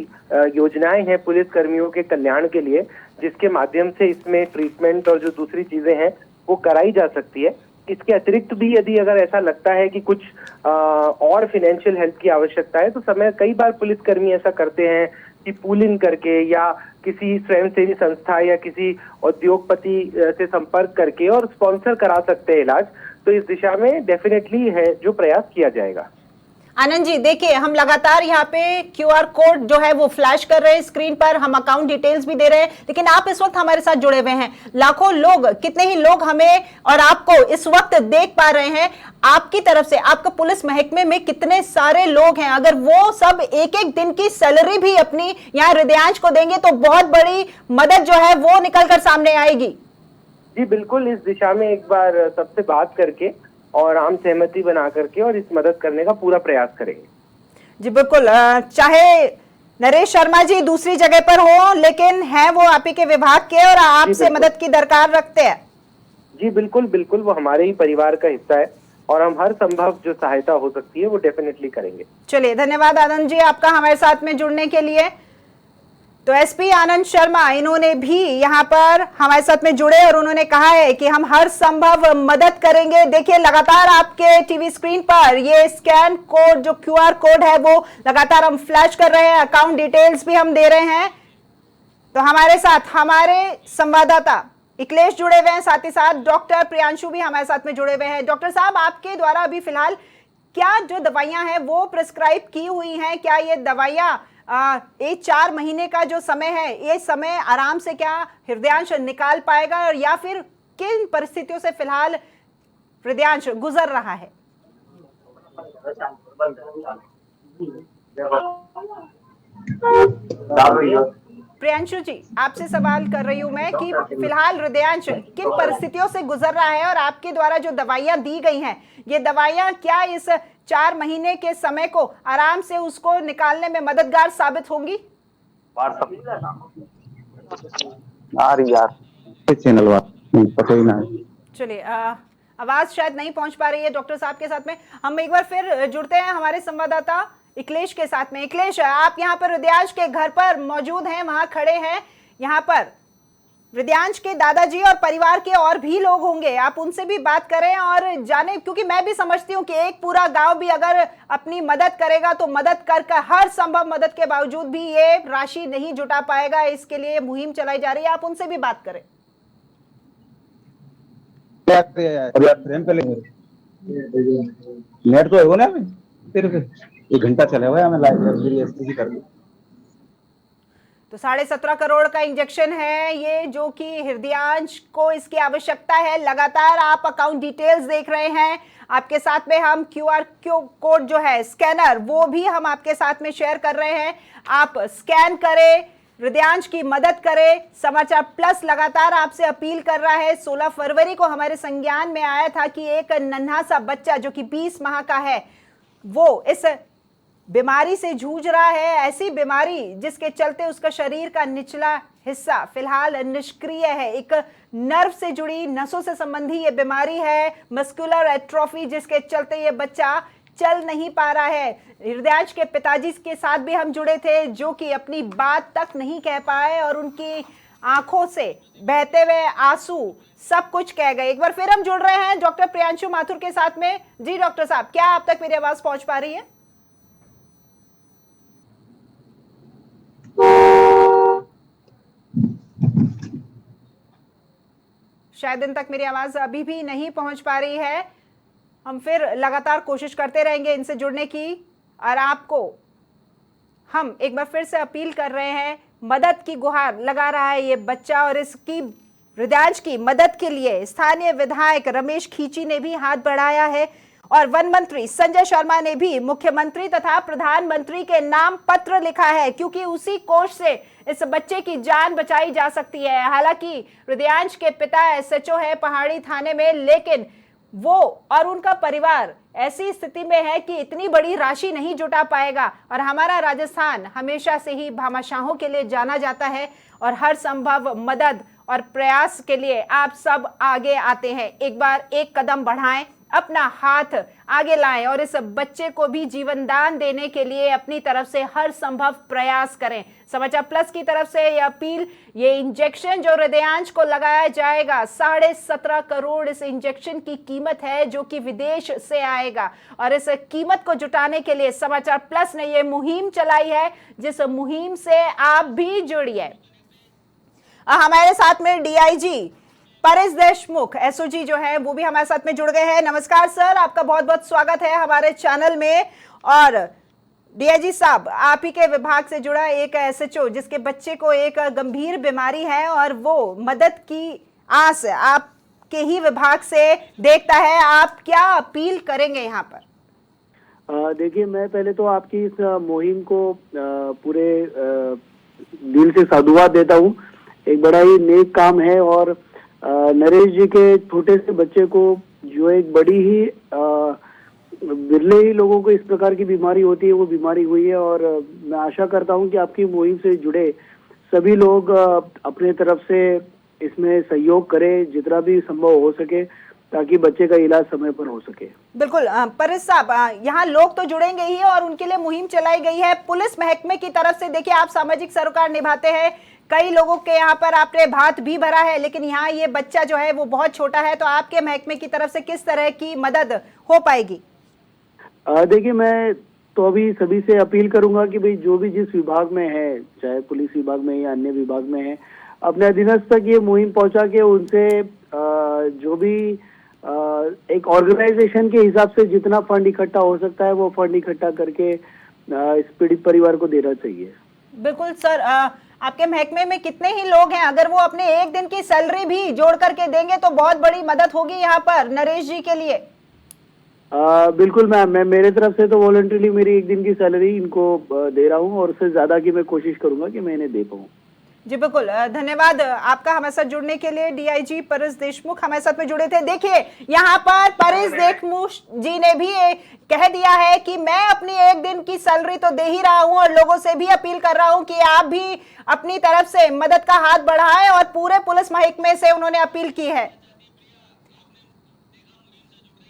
योजनाएं हैं पुलिस कर्मियों के कल्याण के लिए, जिसके माध्यम से इसमें ट्रीटमेंट और जो दूसरी चीजें हैं वो कराई जा सकती है। इसके अतिरिक्त भी यदि अगर ऐसा लगता है कि कुछ और फाइनेंशियल हेल्प की आवश्यकता है, तो कई बार पुलिसकर्मी ऐसा करते हैं कि पूल इन करके या किसी स्वयंसेवी संस्था या किसी उद्योगपति से संपर्क करके और स्पॉन्सर करा सकते हैं इलाज। तो इस दिशा में डेफिनेटली है जो प्रयास किया जाएगा। आनंद जी देखिए, हम लगातार यहाँ पे क्यूआर कोड जो है वो फ्लैश कर रहे हैं स्क्रीन पर, हम अकाउंट डिटेल्स भी दे रहे हैं, लेकिन आप इस वक्त हमारे साथ जुड़े हुए हैं। लाखों लोग, कितने ही लोग हमें और आपको इस वक्त देख पा रहे हैं। आपकी तरफ से, आपका पुलिस महकमे में कितने सारे लोग हैं, अगर वो सब एक एक दिन की सैलरी भी अपनी यहाँ हृदयांश को देंगे तो बहुत बड़ी मदद जो है वो निकल कर सामने आएगी। जी बिल्कुल, इस दिशा में एक बार सबसे बात करके और आम सहमति बना करके और इस मदद करने का पूरा प्रयास करेंगे। जी बिल्कुल, चाहे नरेश शर्मा जी दूसरी जगह पर हो, लेकिन है वो आप ही के विभाग के और आपसे मदद की दरकार रखते हैं। जी बिल्कुल बिल्कुल, वो हमारे ही परिवार का हिस्सा है और हम हर संभव जो सहायता हो सकती है वो डेफिनेटली करेंगे। चलिए, धन्यवाद आनंद जी आपका हमारे साथ में जुड़ने के लिए। तो एसपी आनंद शर्मा इन्होंने भी यहाँ पर हमारे साथ में जुड़े और उन्होंने कहा है कि हम हर संभव मदद करेंगे। देखिए, लगातार आपके टीवी स्क्रीन पर ये स्कैन कोड, जो क्यूआर कोड है वो लगातार हम फ्लैश कर रहे हैं, अकाउंट डिटेल्स भी हम दे रहे हैं। तो हमारे साथ हमारे संवाददाता इकलेश जुड़े हुए हैं, साथ ही साथ डॉक्टर प्रियांशु भी हमारे साथ में जुड़े हुए हैं। डॉक्टर साहब, आपके द्वारा अभी फिलहाल क्या जो दवाइयां हैं वो प्रिस्क्राइब की हुई हैं? क्या ये दवाइयां ये 4 महीने का जो समय है, ये समय आराम से क्या हृदयांश निकाल पाएगा, और या फिर किन परिस्थितियों से फिलहाल हृदयांश गुजर रहा है? प्रियांशु जी, आपसे सवाल कर रही हूं मैं कि फिलहाल हृदयांश किन परिस्थितियों से गुजर रहा है और आपके द्वारा जो दवाइयां दी गई हैं, ये दवाइयां क्या इस 4 महीने के समय को आराम से उसको निकालने में मददगार साबित होंगी? चलिए, आवाज शायद नहीं पहुंच पा रही है डॉक्टर साहब के साथ में। हम एक बार फिर जुड़ते हैं हमारे संवाददाता इकलेश के साथ में। इकलेश, आप यहाँ पर हृदयांश के घर पर मौजूद हैं, वहां खड़े हैं। यहाँ पर हृदयांश के दादाजी और परिवार के और भी लोग होंगे, आप उनसे भी बात करें और जाने, क्योंकि मैं भी समझती हूँ कि एक पूरा गांव भी अगर अपनी मदद करेगा तो मदद कर हर संभव मदद के बावजूद भी ये राशि नहीं जुटा पाएगा। इसके लिए मुहिम चलाई जा रही है, आप उनसे भी बात करें। नेट तो है ना, फिर 1 घंटा चला हुआ है, हमें लाइव कर दी। तो 17.5 करोड़ का इंजेक्शन है ये, जो कि हृदयांश को इसकी आवश्यकता है। लगातार आप अकाउंट डिटेल्स देख रहे हैं, आपके साथ में हम क्यूआर कोड जो है स्कैनर वो भी हम आपके साथ में शेयर कर रहे हैं। आप स्कैन करें, हृदयांश की मदद करें। समाचार प्लस लगातार आपसे अपील कर रहा है। 16 फरवरी को हमारे संज्ञान में आया था कि एक नन्हा सा बच्चा जो कि 20 माह का है, वो इस बीमारी से जूझ रहा है, ऐसी बीमारी जिसके चलते उसका शरीर का निचला हिस्सा फिलहाल निष्क्रिय है। एक नर्व से जुड़ी, नसों से संबंधी ये बीमारी है, मस्कुलर एट्रोफी, जिसके चलते ये बच्चा चल नहीं पा रहा है। हृदयांश के पिताजी के साथ भी हम जुड़े थे, जो कि अपनी बात तक नहीं कह पाए और उनकी आंखों से बहते हुए आंसू सब कुछ कह गए। एक बार फिर हम जुड़ रहे हैं डॉक्टर प्रियांशु माथुर के साथ में। जी डॉक्टर साहब, क्या आप तक मेरी आवाज पहुंच पा रही है? शायद इन तक मेरी आवाज अभी भी नहीं पहुंच पा रही है। हम फिर लगातार कोशिश करते रहेंगे इनसे जुड़ने की, और आपको हम एक बार फिर से अपील कर रहे हैं, मदद की गुहार लगा रहा है ये बच्चा, और इसकी हृदयांश की मदद के लिए स्थानीय विधायक रमेश खींची ने भी हाथ बढ़ाया है, और वन मंत्री संजय शर्मा ने भी मुख्यमंत्री तथा प्रधानमंत्री के नाम पत्र लिखा है, क्योंकि उसी कोष से इस बच्चे की जान बचाई जा सकती है। हालांकि हृदयांश के पिता एसएचओ है पहाड़ी थाने में, लेकिन वो और उनका परिवार ऐसी स्थिति में है कि इतनी बड़ी राशि नहीं जुटा पाएगा। और हमारा राजस्थान हमेशा से ही भामाशाहों के लिए जाना जाता है और हर संभव मदद और प्रयास के लिए आप सब आगे आते हैं। एक बार एक कदम बढ़ाएं, अपना हाथ आगे लाएं और इस बच्चे को भी जीवन दान देने के लिए अपनी तरफ से हर संभव प्रयास करें। समाचार प्लस की तरफ से ये अपील, ये इंजेक्शन जो हृदयांश को लगाया जाएगा 17.5 करोड़ इस इंजेक्शन की कीमत है, जो कि विदेश से आएगा। और इस कीमत को जुटाने के लिए समाचार प्लस ने ये मुहिम चलाई है, जिस मुहिम से आप भी जुड़िए। हमारे साथ में डीआईजी परेश देशमुख एसओजी जो है वो भी हमारे साथ में जुड़ गए हैं। नमस्कार सर, आपका बहुत बहुत स्वागत है हमारे चैनल में। और डीआईजी साहब, आप ही के विभाग से जुड़ा एक एसएचओ जिसके बच्चे को एक गंभीर बीमारी है और वो मदद की आस आपके ही विभाग से देखता है, आप क्या अपील करेंगे यहाँ पर? देखिए, मैं पहले तो आपकी इस मुहिम को पूरे दिल से साधुवाद देता हूँ। एक बड़ा ही नेक काम है और नरेश जी के छोटे से बच्चे को, जो एक बड़ी ही बिरले ही लोगों को इस प्रकार की बीमारी होती है, वो बीमारी हुई है। और मैं आशा करता हूं कि आपकी मुहिम से जुड़े सभी लोग अपने तरफ से इसमें सहयोग करें जितना भी संभव हो सके, ताकि बच्चे का इलाज समय पर हो सके। बिल्कुल परेश साहब, यहाँ लोग तो जुड़ेंगे ही और उनके लिए मुहिम चलाई गई है पुलिस महकमे की तरफ से। देखिए, आप सामाजिक सरोकार निभाते हैं, कई लोगों के यहाँ पर आपने भात भी भरा है, लेकिन यहाँ ये बच्चा जो है वो बहुत छोटा है, तो आपके महकमे की तरफ से किस तरह की मदद हो पाएगी? देखिए, मैं तो अभी सभी से अपील करूंगा कि भाई जो भी जिस विभाग में है, चाहे पुलिस विभाग में या अन्य विभाग में है, अपने अधीनस्थ तक ये मुहिम पहुंचा के उनसे जो भी एक ऑर्गेनाइजेशन के हिसाब से जितना फंड इकट्ठा हो सकता है वो फंड इकट्ठा करके इस पीड़ित परिवार को देना चाहिए। बिल्कुल सर, आपके महकमे में कितने ही लोग हैं? अगर वो अपने एक दिन की सैलरी भी जोड़ करके देंगे तो बहुत बड़ी मदद होगी यहाँ पर नरेश जी के लिए। बिल्कुल मैम, मैं मेरे तरफ से तो वॉलंटरीली मेरी एक दिन की सैलरी इनको दे रहा हूँ और उससे ज्यादा की मैं कोशिश करूंगा कि मैं इन्हें दे पाऊँ। जी बिल्कुल, धन्यवाद आपका हमारे साथ जुड़ने के लिए। डीआईजी परेश देशमुख हमारे साथ में जुड़े थे। देखिए, यहाँ पर परेश देशमुख जी ने भी कह दिया है कि मैं अपनी एक दिन की सैलरी तो दे ही रहा हूँ और लोगों से भी अपील कर रहा हूँ कि आप भी अपनी तरफ से मदद का हाथ बढ़ाएं, और पूरे पुलिस महकमे से उन्होंने अपील की है।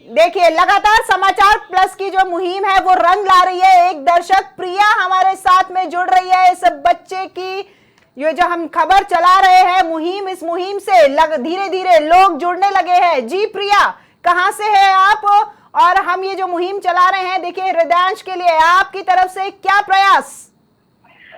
देखिए, लगातार समाचार प्लस की जो मुहिम है वो रंग ला रही है। एक दर्शक प्रिया हमारे साथ में जुड़ रही है। इस बच्चे की ये जो हम खबर चला रहे हैं मुहिम, इस मुहिम से धीरे धीरे लोग जुड़ने लगे हैं। जी प्रिया, कहां से है आप और हम ये जो मुहिम चला रहे हैं, देखिए हृदयांश के लिए आपकी तरफ से क्या प्रयास?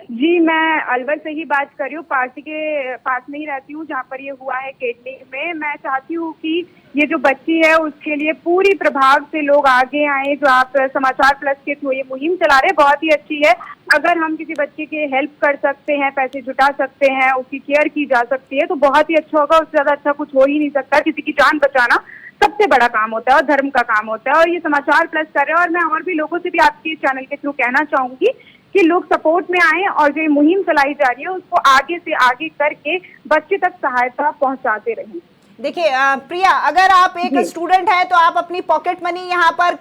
जी, मैं अलवर से ही बात कर रही हूँ, पार्टी के पास में ही रहती हूँ जहाँ पर ये हुआ है केटली में। मैं चाहती हूँ कि ये जो बच्ची है उसके लिए पूरी प्रभाव से लोग आगे आए। जो आप समाचार प्लस के थ्रू ये मुहिम चला रहे हैं बहुत ही अच्छी है। अगर हम किसी बच्चे के हेल्प कर सकते हैं, पैसे जुटा सकते हैं, उसकी केयर की जा सकती है तो बहुत ही अच्छा होगा। उससे ज्यादा अच्छा कुछ हो ही नहीं सकता। किसी की जान बचाना सबसे बड़ा काम होता है और धर्म का काम होता है, और ये समाचार प्लस कर रहे हैं। और मैं और भी लोगों से भी आपके चैनल के थ्रू कहना चाहूंगी कि लोग सपोर्ट में आए और जो मुहिम चलाई जा रही है उसको आगे से आगे करके बच्चे तक सहायता पहुंचाते रहें। देखिए प्रिया, अगर आप एक स्टूडेंट हैं तो आप अपनी पॉकेट मनी यहाँ पर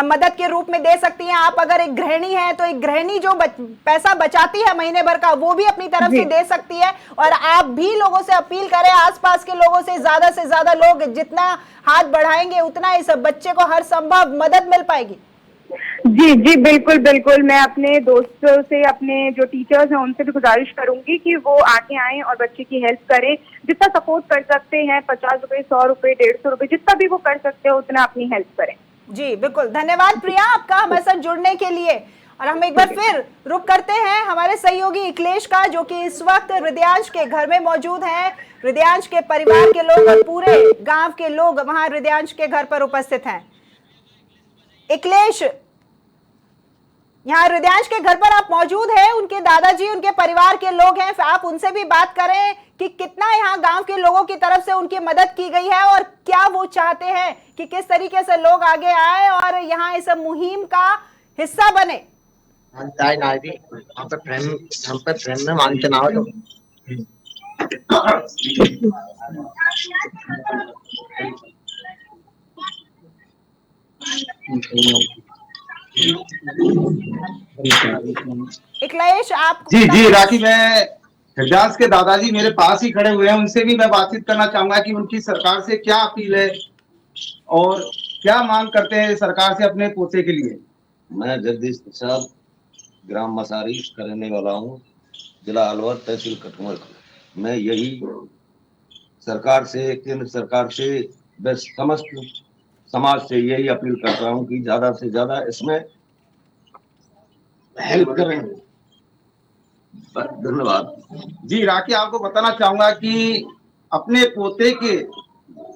मदद के रूप में दे सकती हैं। आप अगर एक गृहिणी हैं तो एक गृहिणी जो पैसा बचाती है महीने भर का, वो भी अपनी तरफ से दे सकती है। और आप भी लोगों से अपील करें, आसपास के लोगों से ज्यादा लोग जितना हाथ बढ़ाएंगे उतना इस बच्चे को हर संभव मदद मिल पाएगी। जी जी, बिल्कुल बिल्कुल। मैं अपने दोस्तों से, अपने जो टीचर्स हैं उनसे भी गुजारिश करूंगी कि वो आगे आएं और बच्चे की हेल्प करें। जितना सपोर्ट कर सकते हैं, 50 रुपए, 100 रुपए, 150 रुपए, जितना भी वो कर सकते हैं उतना अपनी हेल्प करें। जी बिल्कुल, धन्यवाद प्रिया आपका हमारे साथ जुड़ने के लिए। और हम एक बार फिर रुक करते हैं हमारे सहयोगी अखिलेश का, जो कि इस वक्त हृदयांश के घर में मौजूद हैं। हृदयांश के परिवार के लोग और पूरे गाँव के लोग वहाँ हृदयांश के घर पर उपस्थित हैं। अखिलेश, यहाँ हृदयांश के घर पर आप मौजूद हैं, उनके दादाजी, उनके परिवार के लोग हैं, आप उनसे भी बात करें कि कितना यहाँ गांव के लोगों की तरफ से उनकी मदद की गई है और क्या वो चाहते हैं कि किस तरीके से लोग आगे आए और यहाँ इस मुहिम का हिस्सा बने। हम पे फ्रेंड में मांगते ना हो तो इकलेश आप जी जी राखी, मैं हरदास के दादाजी मेरे पास ही खड़े हुए हैं, उनसे भी मैं बातचीत करना चाहूंगा कि उनकी सरकार से क्या अपील है और क्या मांग करते हैं सरकार से अपने पोते के लिए। मैं जगदीश प्रसाद ग्राम मसारी का रहने वाला हूँ, जिला अलवर, तहसील कटुआ। मैं यही सरकार से, केंद्र सरकार से, समस्त समाज से यही अपील करता हूँ कि ज्यादा से ज्यादा इसमें हेल्प करें। धन्यवाद। जी राखी, आपको बताना चाहूंगा कि अपने पोते के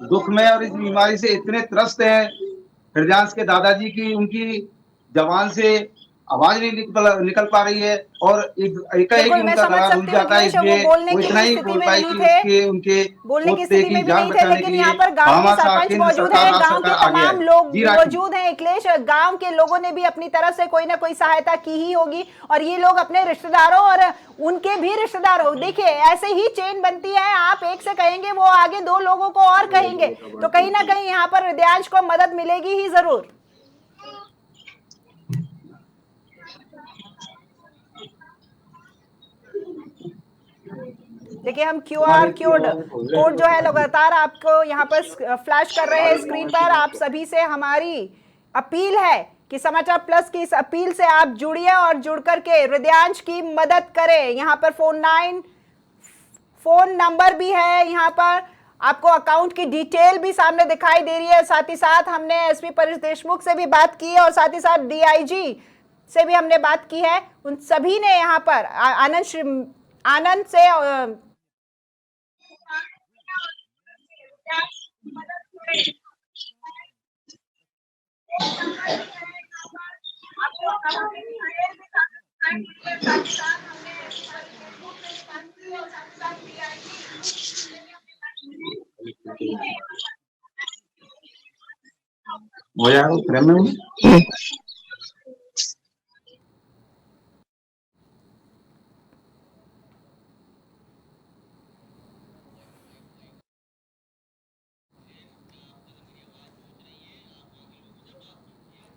दुख में और इस बीमारी से इतने त्रस्त हैं हृदयांश के दादाजी की, उनकी जबान से आवाज नहीं निकल पा रही है और एकाएक बिल्कुल, मैं उनका समझ गला रुक सकती हूँ जाता है, इकलेश, वो इसलिए बोलने वो की इतना भी ही स्थिति बोल में पाए नहीं कि थे, उनके बोलने की पोते स्थिति की में भी जान नहीं थे, बचाने के लेकिन लिए यहाँ पर गांव के भामाशाह सरपंच केंद्र मौजूद सरकार, हैं, राज्य गांव के सरकार आगे तमाम है। लोग जी राखी। मौजूद हैं इकलेश। गांव के लोगों ने भी अपनी तरफ से कोई ना कोई सहायता की ही होगी और ये लोग अपने रिश्तेदारों और उनके भी रिश्तेदारों, देखिए ऐसे ही चेन बनती है, आप एक से कहेंगे वो आगे दो लोगों को और कहेंगे, तो कहीं ना कहीं यहाँ पर हृदयांश को मदद मिलेगी ही जरूर। देखिए हम क्यूआर कोड जो है लगातार आपको यहाँ पर फ्लैश कर रहे हैं स्क्रीन पर। आप सभी से हमारी अपील है कि समाचार प्लस की इस अपील से आप जुड़िए और जुड़ करके हृदयांश की मदद करें। यहाँ पर फोन नंबर भी है, यहाँ पर आपको अकाउंट की डिटेल भी सामने दिखाई दे रही है। साथ ही साथ हमने एसपी परेश देशमुख से भी बात की और साथ ही साथ डीआईजी से भी हमने बात की है। उन सभी ने यहाँ पर आनंद से हो जाएगा फ्रेम में।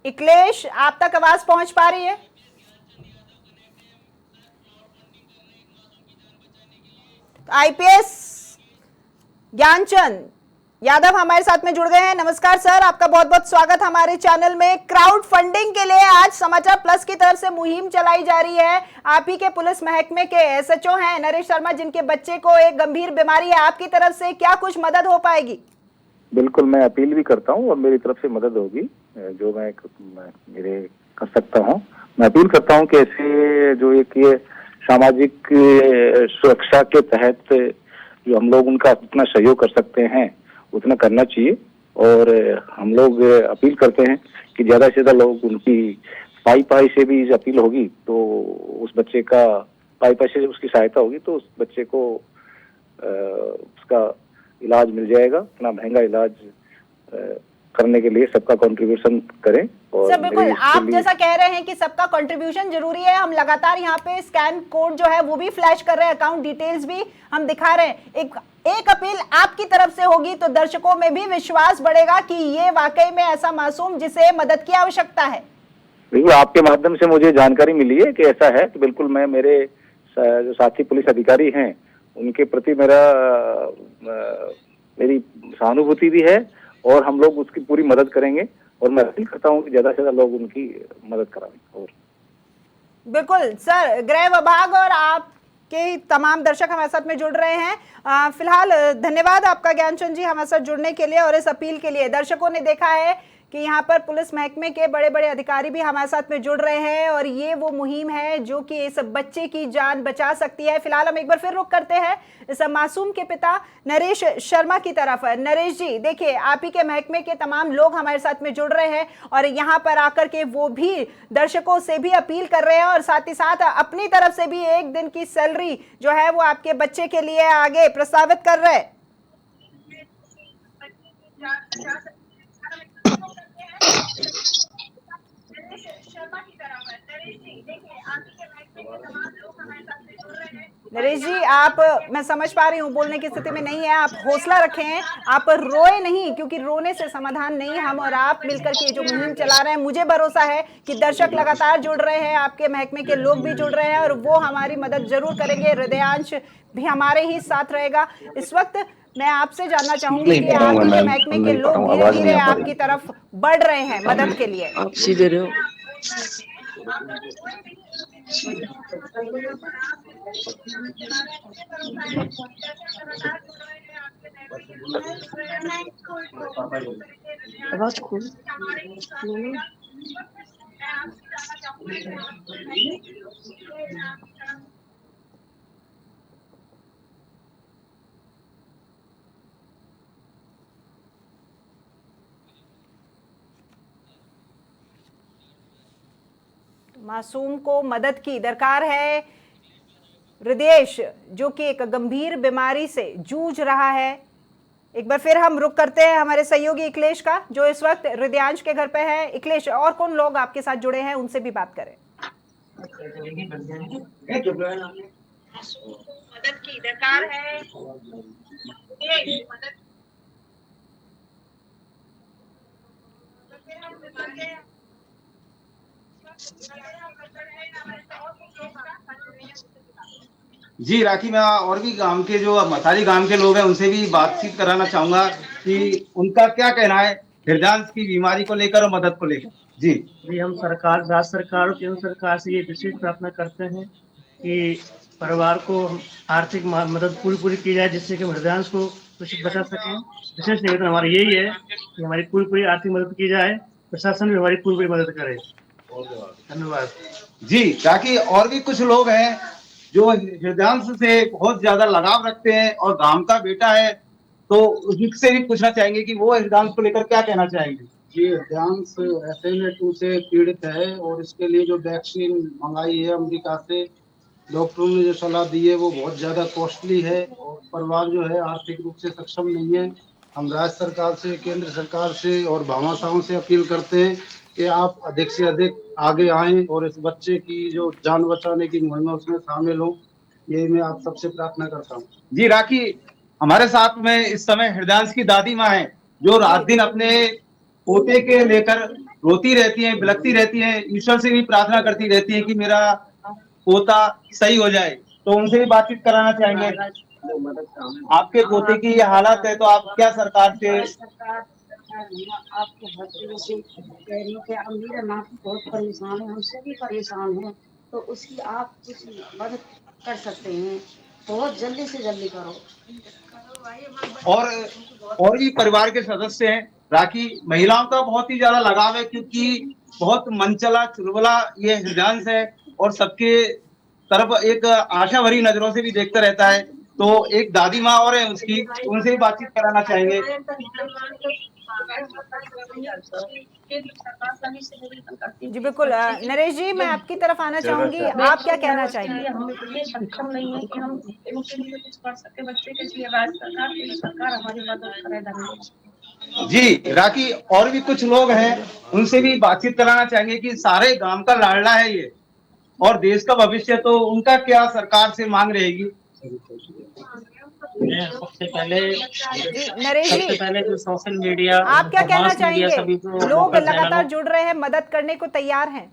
इकलेश, आप तक आवाज पहुंच पा रही है? आईपीएस ज्ञानचंद यादव हमारे साथ में जुड़ गए हैं। नमस्कार सर, आपका बहुत बहुत स्वागत हमारे चैनल में। क्राउड फंडिंग के लिए आज समाचार प्लस की तरफ से मुहिम चलाई जा रही है। आप ही के पुलिस महकमे के एसएचओ हैं नरेश शर्मा, जिनके बच्चे को एक गंभीर बीमारी है, आपकी तरफ से क्या कुछ मदद हो पाएगी? बिल्कुल, मैं अपील भी करता हूँ और मेरी तरफ से मदद होगी जो मैं मेरे कर सकता हूँ। मैं अपील करता हूँ कि ऐसे जो एक ये सामाजिक सुरक्षा के तहत जो हम लोग उनका उतना सहयोग कर सकते हैं उतना करना चाहिए और हम लोग अपील करते हैं कि ज्यादा से ज्यादा लोग उनकी पाई से भी अपील होगी तो उस बच्चे का पाई से उसकी सहायता होगी तो उस बच्चे को उसका इलाज मिल जाएगा। इतना महंगा इलाज करने के लिए सबका कंट्रीब्यूशन करें। और सर बिल्कुल, आप जैसा कह रहे हैं कि सबका कंट्रीब्यूशन जरूरी है, हम लगातार यहाँ पे स्कैन कोड जो है वो भी फ्लैश कर रहे हैं, अकाउंट डिटेल्स भी हम दिखा रहे हैं। एक अपील आपकी तरफ से होगी तो दर्शकों में भी विश्वास बढ़ेगा कि ये वाकई में ऐसा मासूम जिसे मदद की आवश्यकता है। बिल्कुल, आपके माध्यम से मुझे जानकारी मिली है कि ऐसा है, तो बिल्कुल मैं मेरे जो साथी पुलिस अधिकारी हैं उनके प्रति मेरी सहानुभूति भी है और हम लोग उसकी पूरी मदद करेंगे और मैं अपील करता हूँ कि ज्यादा से ज्यादा लोग उनकी मदद कराएं। और बिल्कुल सर, गृह विभाग और आपके तमाम दर्शक हमारे साथ में जुड़ रहे हैं। फिलहाल धन्यवाद आपका ज्ञानचंद जी हमारे साथ जुड़ने के लिए और इस अपील के लिए। दर्शकों ने देखा है कि यहाँ पर पुलिस महकमे के बड़े बड़े अधिकारी भी हमारे साथ में जुड़ रहे हैं और ये वो मुहिम है जो कि इस बच्चे की जान बचा सकती है। फिलहाल हम एक बार फिर रुख करते हैं इस मासूम के पिता नरेश शर्मा की तरफ। नरेश जी, देखिए आप ही के महकमे के तमाम लोग हमारे साथ में जुड़ रहे हैं और यहाँ पर आकर के वो भी दर्शकों से भी अपील कर रहे हैं और साथ ही साथ अपनी तरफ से भी एक दिन की सैलरी जो है वो आपके बच्चे के लिए आगे प्रस्तावित कर रहे हैं। नरेश जी, आप, मैं समझ पा रही हूँ, बोलने की स्थिति में नहीं है, आप हौसला रखें, आप रोए नहीं, क्योंकि रोने से समाधान नहीं। हम और आप मिलकर के जो मुहिम चला रहे हैं, मुझे भरोसा है कि दर्शक लगातार जुड़ रहे हैं, आपके महकमे के लोग भी जुड़ रहे हैं और वो हमारी मदद जरूर करेंगे। हृदयांश भी हमारे ही साथ रहेगा। इस वक्त मैं आपसे जानना चाहूंगी कि आपके महकमे के लोग धीरे धीरे आपकी तरफ बढ़ रहे हैं मदद के लिए। आप सीधे रहो। आवाज खोल। मासूम को मदद की दरकार है। हृदयेश जो कि एक गंभीर बीमारी से जूझ रहा है। एक बार फिर हम रुक करते हैं हमारे सहयोगी इकलेश का, जो इस वक्त हृदयांश के घर पे है। इकलेश, और कौन लोग आपके साथ जुड़े हैं, उनसे भी बात करें। मदद की दरकार है। जी राखी, मैं और भी गांव के जो मसारी गांव के लोग हैं उनसे भी बातचीत कराना चाहूंगा कि उनका क्या कहना है हृदयांश की बीमारी को लेकर और मदद को लेकर। जी हम सरकार, राज्य सरकार और केंद्र सरकार से ये विशेष प्रार्थना करते हैं कि परिवार को आर्थिक मदद पूरी की जाए, जिससे कि हृदयांश को सुरक्षित बचा सकें। विशेष निवेदन हमारा यही है कि हमारी पूरी आर्थिक मदद की जाए, प्रशासन भी हमारी पूरी मदद करे। धन्यवाद। जी राखी, और भी कुछ लोग हैं जो हृदयांश से बहुत ज्यादा लगाव रखते हैं और गांव का बेटा है, तो उनसे भी पूछना चाहेंगे कि वो हृदयांश को लेकर क्या कहना चाहेंगे। जी, हृदयांश FLA2 से पीड़ित है और इसके लिए जो वैक्सीन मंगाई है अमेरिका से, डॉक्टरों ने जो सलाह दी है वो बहुत ज्यादा कॉस्टली है और परिवार जो है आर्थिक रूप से सक्षम नहीं है। हम राज्य सरकार से, केंद्र सरकार से और भामाशाहों से अपील करते हैं कि आप अधिक से अधिक आगे आएं और इस बच्चे की जो जान बचाने की मुहिम है उसमें शामिल हो। ये मैं आप सबसे प्रार्थना करता हूँ। जी राखी, हमारे साथ में इस समय हृदयांश की दादी माँ है, जो रात दिन अपने पोते के लेकर रोती रहती हैं, बिलखती रहती हैं, ईश्वर से भी प्रार्थना करती रहती हैं कि मेरा पोता सही हो जाए। तो उनसे भी बातचीत कराना चाहेंगे। आपके पोते की ये हालत है, तो आप क्या सरकार से आपके हर से कह रही कि अब मेरा माँ बहुत परेशान है, हम सभी परेशान हैं, तो उसकी आप कुछ मदद कर सकते हैं, बहुत जल्दी से जल्दी करो। और भी परिवार के सदस्य हैं। राखी, महिलाओं का बहुत ही ज्यादा लगाव है क्योंकि बहुत मनचला चुलबुला ये हृदयांश है और सबके तरफ एक आशा भरी नजरों से भी देखता रहता है। तो एक दादी माँ और है उसकी, उनसे भी बातचीत कराना चाहेंगे। जी बिल्कुल, नरेश जी, मैं आपकी तरफ आना चाहूंगी, आप क्या कहना चाहेंगे। हम इतने सक्षम नहीं है कि हम इनके लिए कुछ कर सके, बच्चे के लिए राज्य सरकार हमारी मदद करे। धन्यवाद। जी राखी, और भी कुछ लोग हैं, उनसे भी बातचीत कराना चाहेंगे कि सारे गांव का लाडला है ये और देश का भविष्य, तो उनका क्या सरकार से मांग रहेगी। सबसे पहले नरेश जी, जो सोशल मीडिया, आप क्या कहना चाहेंगे। लोग लगातार जुड़ रहे हैं, मदद करने को तैयार हैं।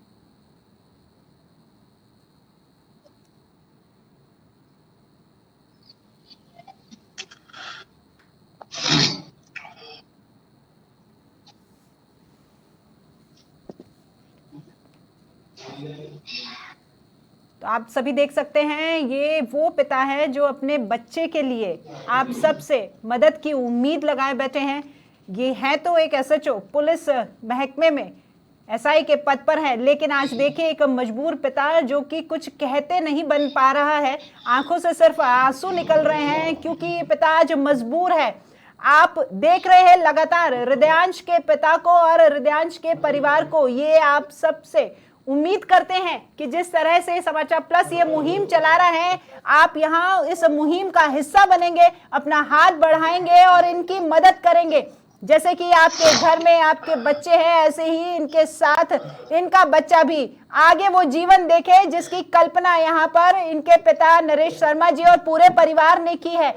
तो आप सभी देख सकते हैं, ये वो पिता है जो अपने बच्चे के लिए आप सबसे मदद की उम्मीद लगाए बैठे हैं। ये है तो एक SHO पुलिस महकमे में SI के पद पर है, लेकिन आज देखिए एक मजबूर पिता जो कि कुछ कहते नहीं बन पा रहा है, आंखों से सिर्फ आंसू निकल रहे हैं क्योंकि ये पिता आज मजबूर है। आप देख रहे हैं लगातार हृदयांश के पिता को और हृदयांश के परिवार को। ये आप सबसे उम्मीद करते हैं कि जिस तरह से समाचार प्लस ये मुहिम चला रहा है, आप यहाँ इस मुहिम का हिस्सा बनेंगे, अपना हाथ बढ़ाएंगे और इनकी मदद करेंगे। जैसे कि आपके घर में आपके बच्चे हैं, ऐसे ही इनके साथ इनका बच्चा भी आगे वो जीवन देखे जिसकी कल्पना यहाँ पर इनके पिता नरेश शर्मा जी और पूरे परिवार ने की है।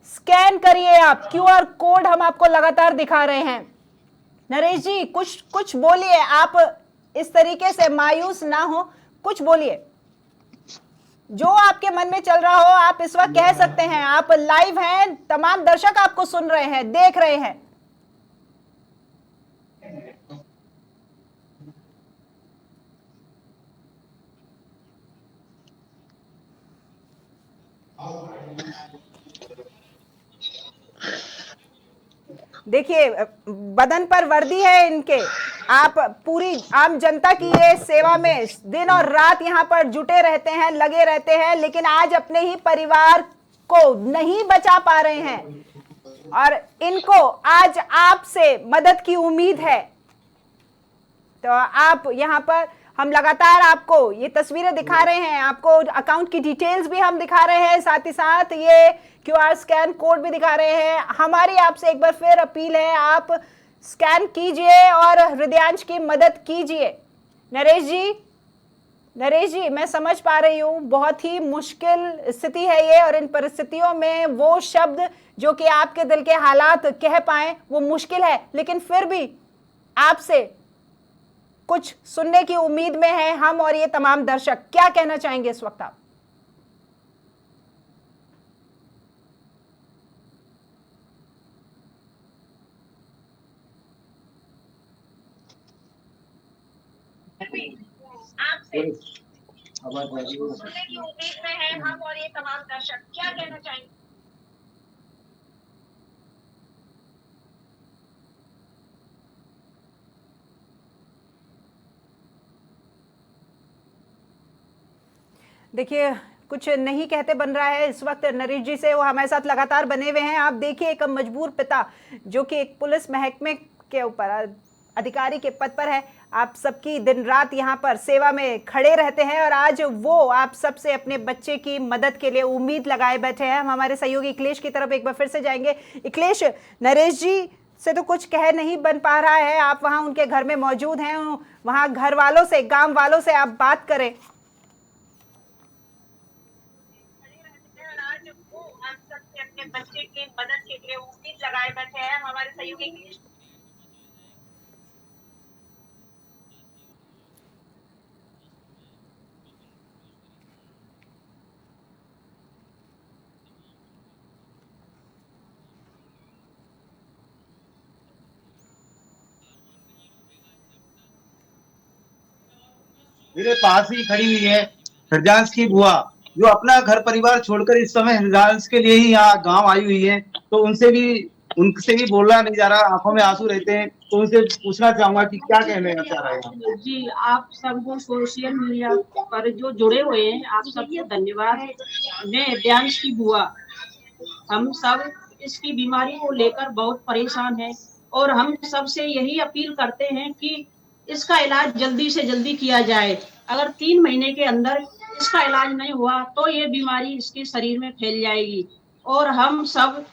स्कैन करिए आप, QR कोड हम आपको लगातार दिखा रहे हैं। नरेश जी कुछ बोलिए, आप इस तरीके से मायूस ना हो, कुछ बोलिए जो आपके मन में चल रहा हो, आप इस वक्त कह सकते हैं। आप लाइव हैं, तमाम दर्शक आपको सुन रहे हैं, देख रहे हैं। देखिए बदन पर वर्दी है इनके, आप पूरी आम जनता की ये सेवा में दिन और रात यहाँ पर जुटे रहते हैं, लगे रहते हैं, लेकिन आज अपने ही परिवार को नहीं बचा पा रहे हैं और इनको आज आपसे मदद की उम्मीद है। तो आप यहाँ पर हम लगातार आपको ये तस्वीरें दिखा रहे हैं, आपको अकाउंट की डिटेल्स भी हम दिखा रहे हैं, साथ ही साथ ये QR स्कैन कोड भी दिखा रहे हैं। हमारी आपसे एक बार फिर अपील है, आप स्कैन कीजिए और हृदयांश की मदद कीजिए। नरेश जी मैं समझ पा रही हूँ, बहुत ही मुश्किल स्थिति है ये, और इन परिस्थितियों में वो शब्द जो कि आपके दिल के हालात कह पाए वो मुश्किल है, लेकिन फिर भी आपसे कुछ सुनने की उम्मीद में है हम और ये तमाम दर्शक। क्या कहना चाहेंगे इस वक्त आप? सुनने की उम्मीद में है हम और ये तमाम दर्शक। क्या कहना चाहेंगे? देखिए कुछ नहीं कहते बन रहा है इस वक्त नरेश जी से, वो हमारे साथ लगातार बने हुए हैं। आप देखिए एक मजबूर पिता जो कि एक पुलिस महकमे के ऊपर अधिकारी के पद पर है, आप सबकी दिन रात यहाँ पर सेवा में खड़े रहते हैं और आज वो आप सबसे अपने बच्चे की मदद के लिए उम्मीद लगाए बैठे हैं। हम हमारे सहयोगी अखिलेश की तरफ एक बार फिर से जाएंगे। अखिलेश, नरेश जी से तो कुछ कह नहीं बन पा रहा है, आप वहाँ उनके घर में मौजूद हैं, वहाँ घर वालों से, गाँव वालों से आप बात करें। बच्चे की मदद के लिए उम्मीद लगाए बैठे हैं हम हमारे सहयोगी। मेरे पास ही खड़ी हुई है हृदयांश की बुआ, जो अपना घर परिवार छोड़कर इस समय हृदयांश के लिए ही यहाँ गांव आई हुई है। तो उनसे भी बोलना नहीं जा रहा, आंखों में आंसू रहते हैं। तो उनसे पूछना चाहूंगा कि क्या कहना चाह रहे हैं। जी, आप सबको सोशल मीडिया पर जो जुड़े हुए हैं आप सबको धन्यवाद। मैं हृदयांश की बुआ, हम सब इसकी बीमारी को लेकर बहुत परेशान हैं और हम सबसे यही अपील करते हैं कि इसका इलाज जल्दी से जल्दी किया जाए। अगर 3 महीने के अंदर इसका इलाज नहीं हुआ तो ये बीमारी इसके शरीर में फैल जाएगी और हम सब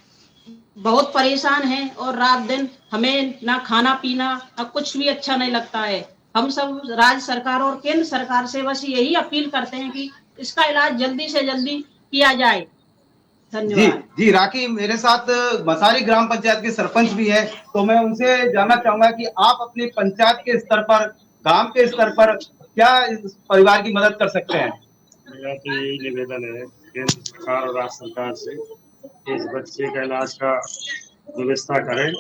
बहुत परेशान हैं और रात दिन हमें ना खाना पीना ना कुछ भी अच्छा नहीं लगता है। हम सब राज्य सरकार और केंद्र सरकार से बस यही अपील करते हैं कि इसका इलाज जल्दी से जल्दी किया जाए। धन्यवाद। जी राखी, मेरे साथ मसारी ग्राम पंचायत के सरपंच भी है, तो मैं उनसे जानना चाहूंगा कि आप अपने पंचायत के स्तर पर, गांव के स्तर पर क्या इस परिवार की मदद कर सकते हैं? मेरा तो यही निवेदन है केंद्र सरकार और राज्य सरकार से, इस बच्चे का इलाज का व्यवस्था करें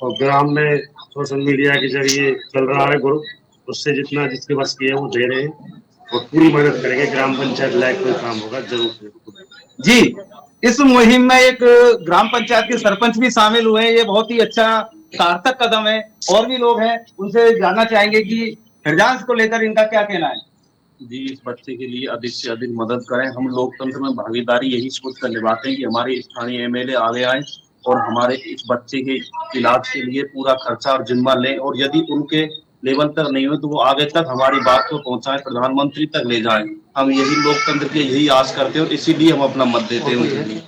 और ग्राम में सोशल मीडिया के जरिए चल रहा है ग्रुप, उससे जितना जिसके बस की है वो दे रहे हैं और पूरी मदद करेंगे। ग्राम पंचायत लायक कोई काम होगा जरूर। जी, इस मुहिम में एक ग्राम पंचायत के सरपंच भी शामिल हुए हैं, ये बहुत ही अच्छा सार्थक कदम है। और भी लोग हैं, उनसे जानना चाहेंगे कि हृदयांश को लेकर इनका क्या कहना है। जी, इस बच्चे के लिए अधिक से अधिक मदद करें। हम लोकतंत्र में भागीदारी यही सोच कर निभाते हैं कि हमारे स्थानीय MLA आगे आए और हमारे इस बच्चे के इलाज के लिए पूरा खर्चा और जिम्मा लें, और यदि उनके लेवल तक नहीं हुए तो वो आगे तक हमारी बात को पहुंचाएं, प्रधानमंत्री तक ले जाएं। हम यही लोकतंत्र के यही आस करते हैं और इसीलिए हम अपना मत देते हैं उनके लिए।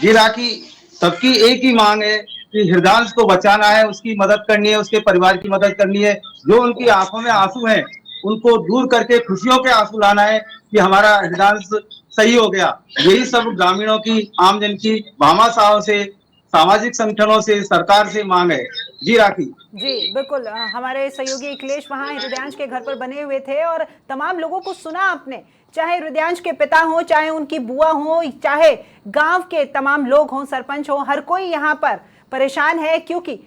जी राखी, सबकी एक ही मांग है कि हृदयांश को बचाना है, उसकी मदद करनी है, उसके परिवार की मदद करनी है। जो उनकी आंखों में आंसू हैं उनको दूर करके खुशियों के आंसू लाना है कि हमारा हृदयांश सही हो गया। यही सब ग्रामीणों की, आमजन की भामाशाहों से, सामाजिक संगठनों से, सरकार से मांग है। जी राखी। जी बिल्कुल, हमारे सहयोगी अखिलेश वहां हृदयांश के घर पर बने हुए थे और तमाम लोगों को सुना आपने, चाहे हृदयांश के पिता हो, चाहे उनकी बुआ हो, चाहे गांव के तमाम लोग हों, सरपंच हो, हर कोई यहाँ पर परेशान है क्योंकि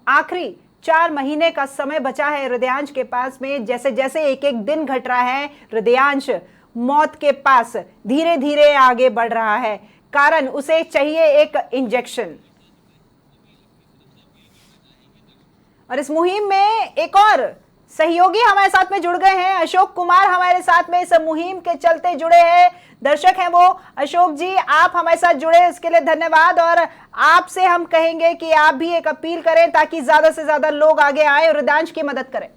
आखिरी 4 महीने का समय बचा है हृदयांश के पास में। जैसे जैसे एक एक दिन घट रहा है, हृदयांश मौत के पास धीरे धीरे आगे बढ़ रहा है, कारण उसे चाहिए एक इंजेक्शन। और इस मुहिम में एक और सहयोगी हमारे साथ में जुड़ गए हैं, अशोक कुमार हमारे साथ में इस मुहिम के चलते जुड़े हैं, दर्शक हैं वो। अशोक जी, आप हमारे साथ जुड़े इसके लिए धन्यवाद। और आपसे हम कहेंगे कि आप भी एक अपील करें ताकि ज्यादा से ज्यादा लोग आगे आए और हृदयांश की मदद करें।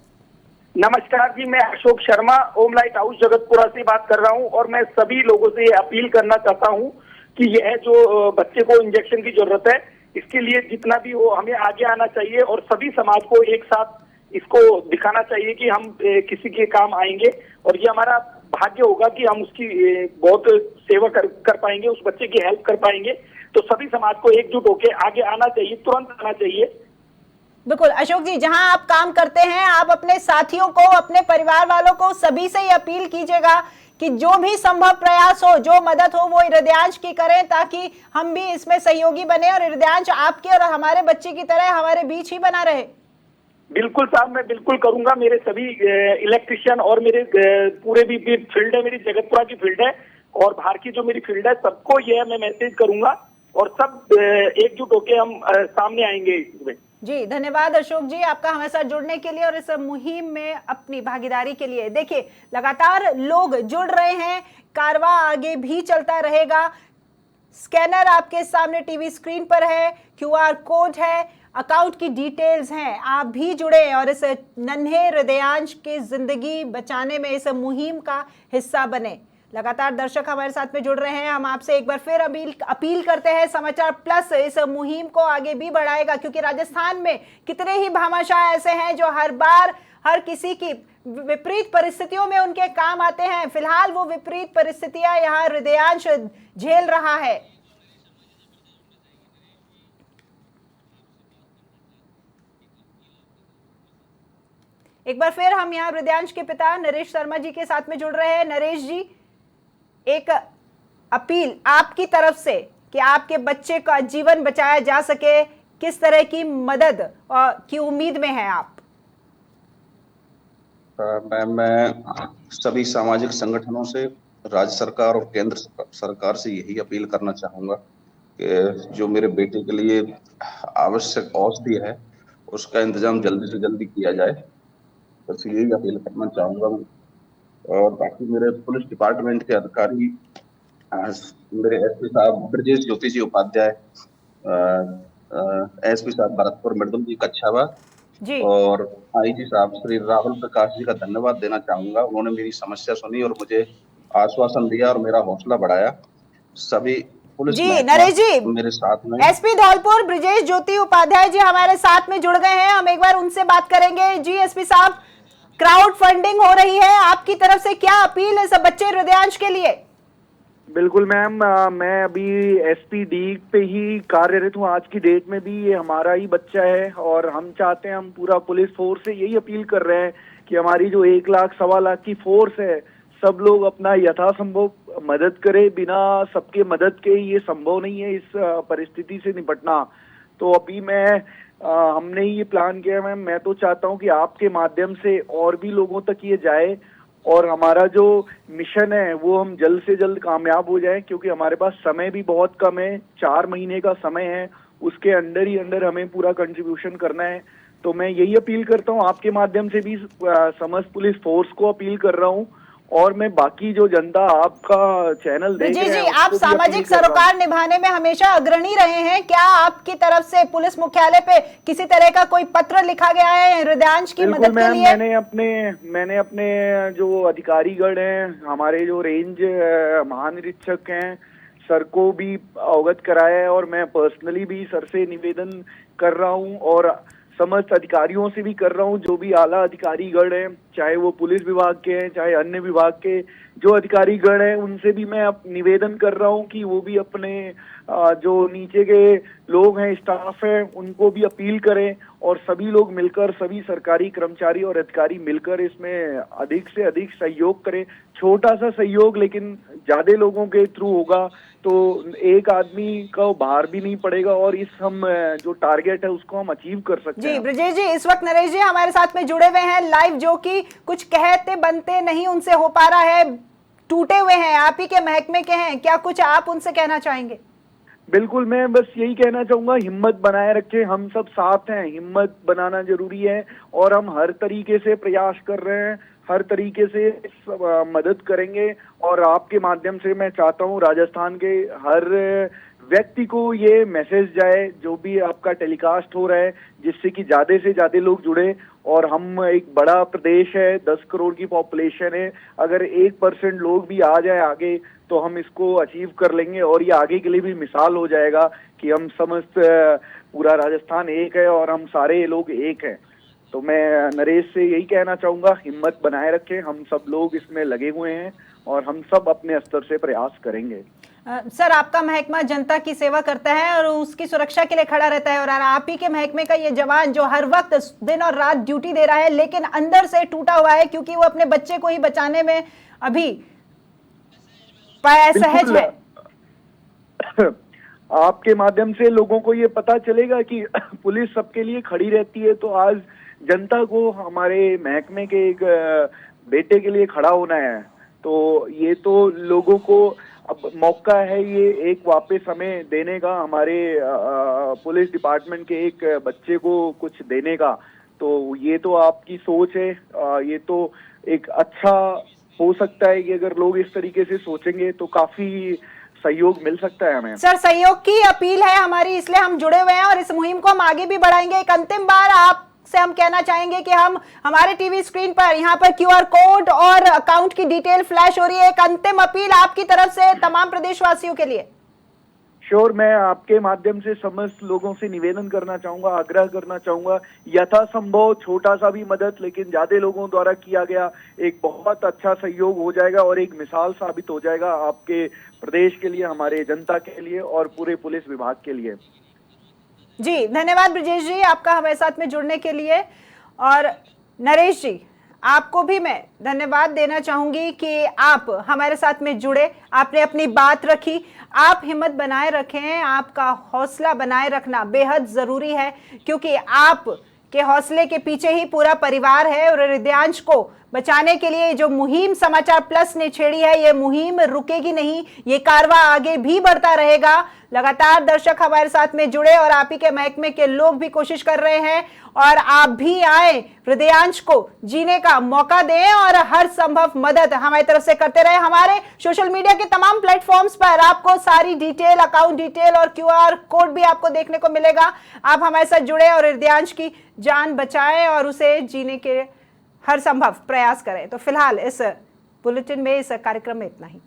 नमस्कार जी, मैं अशोक शर्मा ओम लाइट हाउस जगतपुरा से बात कर रहा हूं और मैं सभी लोगों से ये अपील करना चाहता हूं कि यह जो बच्चे को इंजेक्शन की जरूरत है, इसके लिए जितना भी हो हमें आगे आना चाहिए और सभी समाज को एक साथ इसको दिखाना चाहिए कि हम किसी के काम आएंगे और ये हमारा भाग्य होगा कि हम उसकी बहुत सेवा कर पाएंगे, उस बच्चे की हेल्प कर पाएंगे। तो सभी समाज को एकजुट होकर आगे आना चाहिए, तुरंत आना चाहिए। बिल्कुल अशोक जी, जहां आप काम करते हैं, आप अपने साथियों को, अपने परिवार वालों को, सभी से ये अपील कीजिएगा कि जो भी संभव प्रयास हो, जो मदद हो, वो हृदयांश की करें ताकि हम भी इसमें सहयोगी बने और हृदयांश आपके और हमारे बच्चे की तरह हमारे बीच ही बना रहे। बिल्कुल साहब, मैं बिल्कुल करूंगा। मेरे सभी इलेक्ट्रिशियन और मेरे पूरे भी फील्ड है, मेरी जगतपुरा की फील्ड है और बाहर की जो मेरी फील्ड है, सबको यह मैं मैसेज करूंगा और सब एकजुट होकर हम सामने आएंगे इसमें। जी धन्यवाद अशोक जी, आपका हमारे साथ जुड़ने के लिए और इस मुहिम में अपनी भागीदारी के लिए। देखिए लगातार लोग जुड़ रहे हैं, कारवां आगे भी चलता रहेगा। स्कैनर आपके सामने टीवी स्क्रीन पर है, QR कोड है, अकाउंट की डिटेल्स हैं, आप भी जुड़े और इस नन्हे हृदयांश की जिंदगी बचाने में इस मुहिम का हिस्सा बने। लगातार दर्शक हमारे साथ में जुड़ रहे हैं, हम आपसे एक बार फिर अपील करते हैं, समाचार प्लस इस मुहिम को आगे भी बढ़ाएगा क्योंकि राजस्थान में कितने ही भामाशाह ऐसे हैं जो हर बार हर किसी की विपरीत परिस्थितियों में उनके काम आते हैं। फिलहाल वो विपरीत परिस्थितियां यहाँ हृदयांश झेल रहा है। एक बार फिर हम यहाँ हृदयांश के पिता नरेश शर्मा जी के साथ में जुड़ रहे हैं। नरेश जी, एक अपील आपकी तरफ से कि आपके बच्चे का जीवन बचाया जा सके, किस तरह की मदद की उम्मीद में हैं आप? मैं सभी सामाजिक संगठनों से, राज्य सरकार और केंद्र सरकार से यही अपील करना चाहूंगा कि जो मेरे बेटे के लिए आवश्यक औषधि है उसका इंतजाम जल्दी से जल्दी किया जाए, बस यही अपील करना चाहूंगा। और बाकी मेरे पुलिस डिपार्टमेंट के अधिकारी, मेरे SP साहब ब्रजेश ज्योति जी उपाध्याय, SP साहब भरतपुर मृदुल जी कच्छावा और IG साहब श्री राहुल प्रकाश जी का धन्यवाद देना चाहूंगा। उन्होंने मेरी समस्या सुनी और मुझे आश्वासन दिया और मेरा हौसला बढ़ाया। सभी पुलिस जी नरेश जी मेरे साथ में, SP धौलपुर ब्रजेश ज्योति उपाध्याय जी हमारे साथ में जुड़ गए हैं, हम एक बार उनसे बात करेंगे। जी SP साहब, क्राउड फंडिंग हो रही है, आपकी तरफ से क्या अपील है सब बच्चे हृदयांश के लिए? बिल्कुल मैम, मैं अभी SPD पे ही कार्यरत हूँ। आज की डेट में भी ये हमारा ही बच्चा है और हम चाहते हैं, हम पूरा पुलिस फोर्स से यही अपील कर रहे हैं कि हमारी जो 1 लाख सवा लाख की फोर्स है, सब लोग अपना यथासंभव मदद करें। बिना सबके मदद के ये संभव नहीं है इस परिस्थिति से निपटना। तो अभी हमने ये प्लान किया मैम, मैं तो चाहता हूँ कि आपके माध्यम से और भी लोगों तक ये जाए और हमारा जो मिशन है वो हम जल्द से जल्द कामयाब हो जाए, क्योंकि हमारे पास समय भी बहुत कम है, 4 महीने का समय है, उसके अंदर ही अंदर हमें पूरा कंट्रीब्यूशन करना है। तो मैं यही अपील करता हूँ, आपके माध्यम से भी समस्त पुलिस फोर्स को अपील कर रहा हूँ और मैं बाकी जो जनता आपका चैनल देख रहे हैं, आप सामाजिक सरोकार निभाने में हमेशा अग्रणी रहे हैं। क्या आपकी तरफ से पुलिस मुख्यालय पे किसी तरह का कोई पत्र लिखा गया है हृदयांश की मदद के लिए? मैंने अपने जो अधिकारीगण हैं, हमारे जो रेंज महानिरीक्षक हैं, सर को भी अवगत कराया है और मैं पर्सनली भी सर से निवेदन कर रहा हूँ और समस्त अधिकारियों से भी कर रहा हूँ, जो भी आला अधिकारीगण हैं, चाहे वो पुलिस विभाग के हैं चाहे अन्य विभाग के जो अधिकारीगण हैं, उनसे भी मैं निवेदन कर रहा हूँ कि वो भी अपने जो नीचे के लोग हैं, स्टाफ है, उनको भी अपील करें और सभी लोग मिलकर, सभी सरकारी कर्मचारी और अधिकारी मिलकर इसमें अधिक से अधिक सहयोग करें। छोटा सा सहयोग लेकिन ज्यादा लोगों के थ्रू होगा तो एक आदमी का भार भी नहीं पड़ेगा और इस हम जो टारगेट है उसको हम अचीव कर सकते हैं। जी ब्रजेश जी, इस वक्त नरेश जी हमारे साथ में जुड़े हुए हैं लाइव, जो कि कुछ कहते बनते नहीं उनसे हो पा रहा है, टूटे हुए हैं, आप ही के महकमे के हैं, क्या कुछ आप उनसे कहना चाहेंगे? बिल्कुल, मैं बस यही कहना चाहूंगा, हिम्मत बनाए रखें, हम सब साथ हैं, हिम्मत बनाना जरूरी है और हम हर तरीके से प्रयास कर रहे हैं, हर तरीके से मदद करेंगे और आपके माध्यम से मैं चाहता हूं राजस्थान के हर व्यक्ति को ये मैसेज जाए जो भी आपका टेलीकास्ट हो रहा है, जिससे कि ज्यादा से ज्यादा लोग जुड़े और हम एक बड़ा प्रदेश है, 10 करोड़ की पॉपुलेशन है, अगर 1% लोग भी आ जाए आगे तो हम इसको अचीव कर लेंगे और ये आगे के लिए भी मिसाल हो जाएगा कि हम समस्त पूरा राजस्थान एक है और हम सारे लोग एक हैं। तो मैं नरेश से यही कहना चाहूंगा, हिम्मत बनाए रखें, हम सब लोग इसमें लगे हुए हैं और हम सब अपने स्तर से प्रयास करेंगे। सर, आपका महकमा जनता की सेवा करता है और उसकी सुरक्षा के लिए खड़ा रहता है और आप ही के महकमे का ये जवान जो हर वक्त दिन और रात ड्यूटी दे रहा है लेकिन अंदर से टूटा हुआ है क्योंकि वो अपने बच्चे को ही बचाने में अभी सहज है। आपके माध्यम से लोगों को ये पता चलेगा कि पुलिस सबके लिए खड़ी रहती है, तो आज जनता को हमारे महकमे के एक बेटे के लिए खड़ा होना है, तो ये तो लोगों को अब मौका है ये एक वापस हमें देने का, हमारे पुलिस डिपार्टमेंट के एक बच्चे को कुछ देने का। तो ये तो आपकी सोच है, ये तो एक अच्छा हो सकता है कि अगर लोग इस तरीके से सोचेंगे तो काफी सहयोग मिल सकता है हमें। सर, सहयोग की अपील है हमारी, इसलिए हम जुड़े हुए हैं और इस मुहिम को हम आगे भी बढ़ाएंगे। एक अंतिम बार आप से हम कहना चाहेंगे कि हम हमारे टीवी स्क्रीन पर यहाँ पर QR कोड और अकाउंट की डिटेल फ्लैश हो रही है, एक अंतिम अपील आपकी तरफ से तमाम प्रदेशवासियों के लिए। श्योर, मैं आपके माध्यम से समस्त लोगों से निवेदन करना चाहूंगा, आग्रह करना चाहूंगा, यथासंभव छोटा सा भी मदद लेकिन ज्यादा लोगों द्वारा किया गया एक बहुत अच्छा सहयोग हो जाएगा और एक मिसाल साबित हो जाएगा आपके प्रदेश के लिए, हमारे जनता के लिए और पूरे पुलिस विभाग के लिए। जी धन्यवाद ब्रजेश जी, आपका हमारे साथ में जुड़ने के लिए। और नरेश जी, आपको भी मैं धन्यवाद देना चाहूंगी कि आप हमारे साथ में जुड़े, आपने अपनी बात रखी, आप हिम्मत बनाए रखें, आपका हौसला बनाए रखना बेहद जरूरी है क्योंकि आप के हौसले के पीछे ही पूरा परिवार है और हृदयांश को बचाने के लिए जो मुहिम समाचार प्लस ने छेड़ी है, ये मुहिम रुकेगी नहीं, ये कारवा आगे भी बढ़ता रहेगा। लगातार दर्शक हमारे साथ में जुड़े और आप ही के महकमे के लोग भी कोशिश कर रहे हैं और आप भी आए, हृदयांश को जीने का मौका दें और हर संभव मदद हमारी तरफ से करते रहे। हमारे सोशल मीडिया के तमाम प्लेटफॉर्म्स पर आपको सारी डिटेल, अकाउंट डिटेल और QR कोड भी आपको देखने को मिलेगा। आप हमारे साथ जुड़े और हृदयांश की जान बचाएं और उसे जीने के हर संभव प्रयास करें। तो फिलहाल इस बुलेटिन में, इस कार्यक्रम में इतना ही।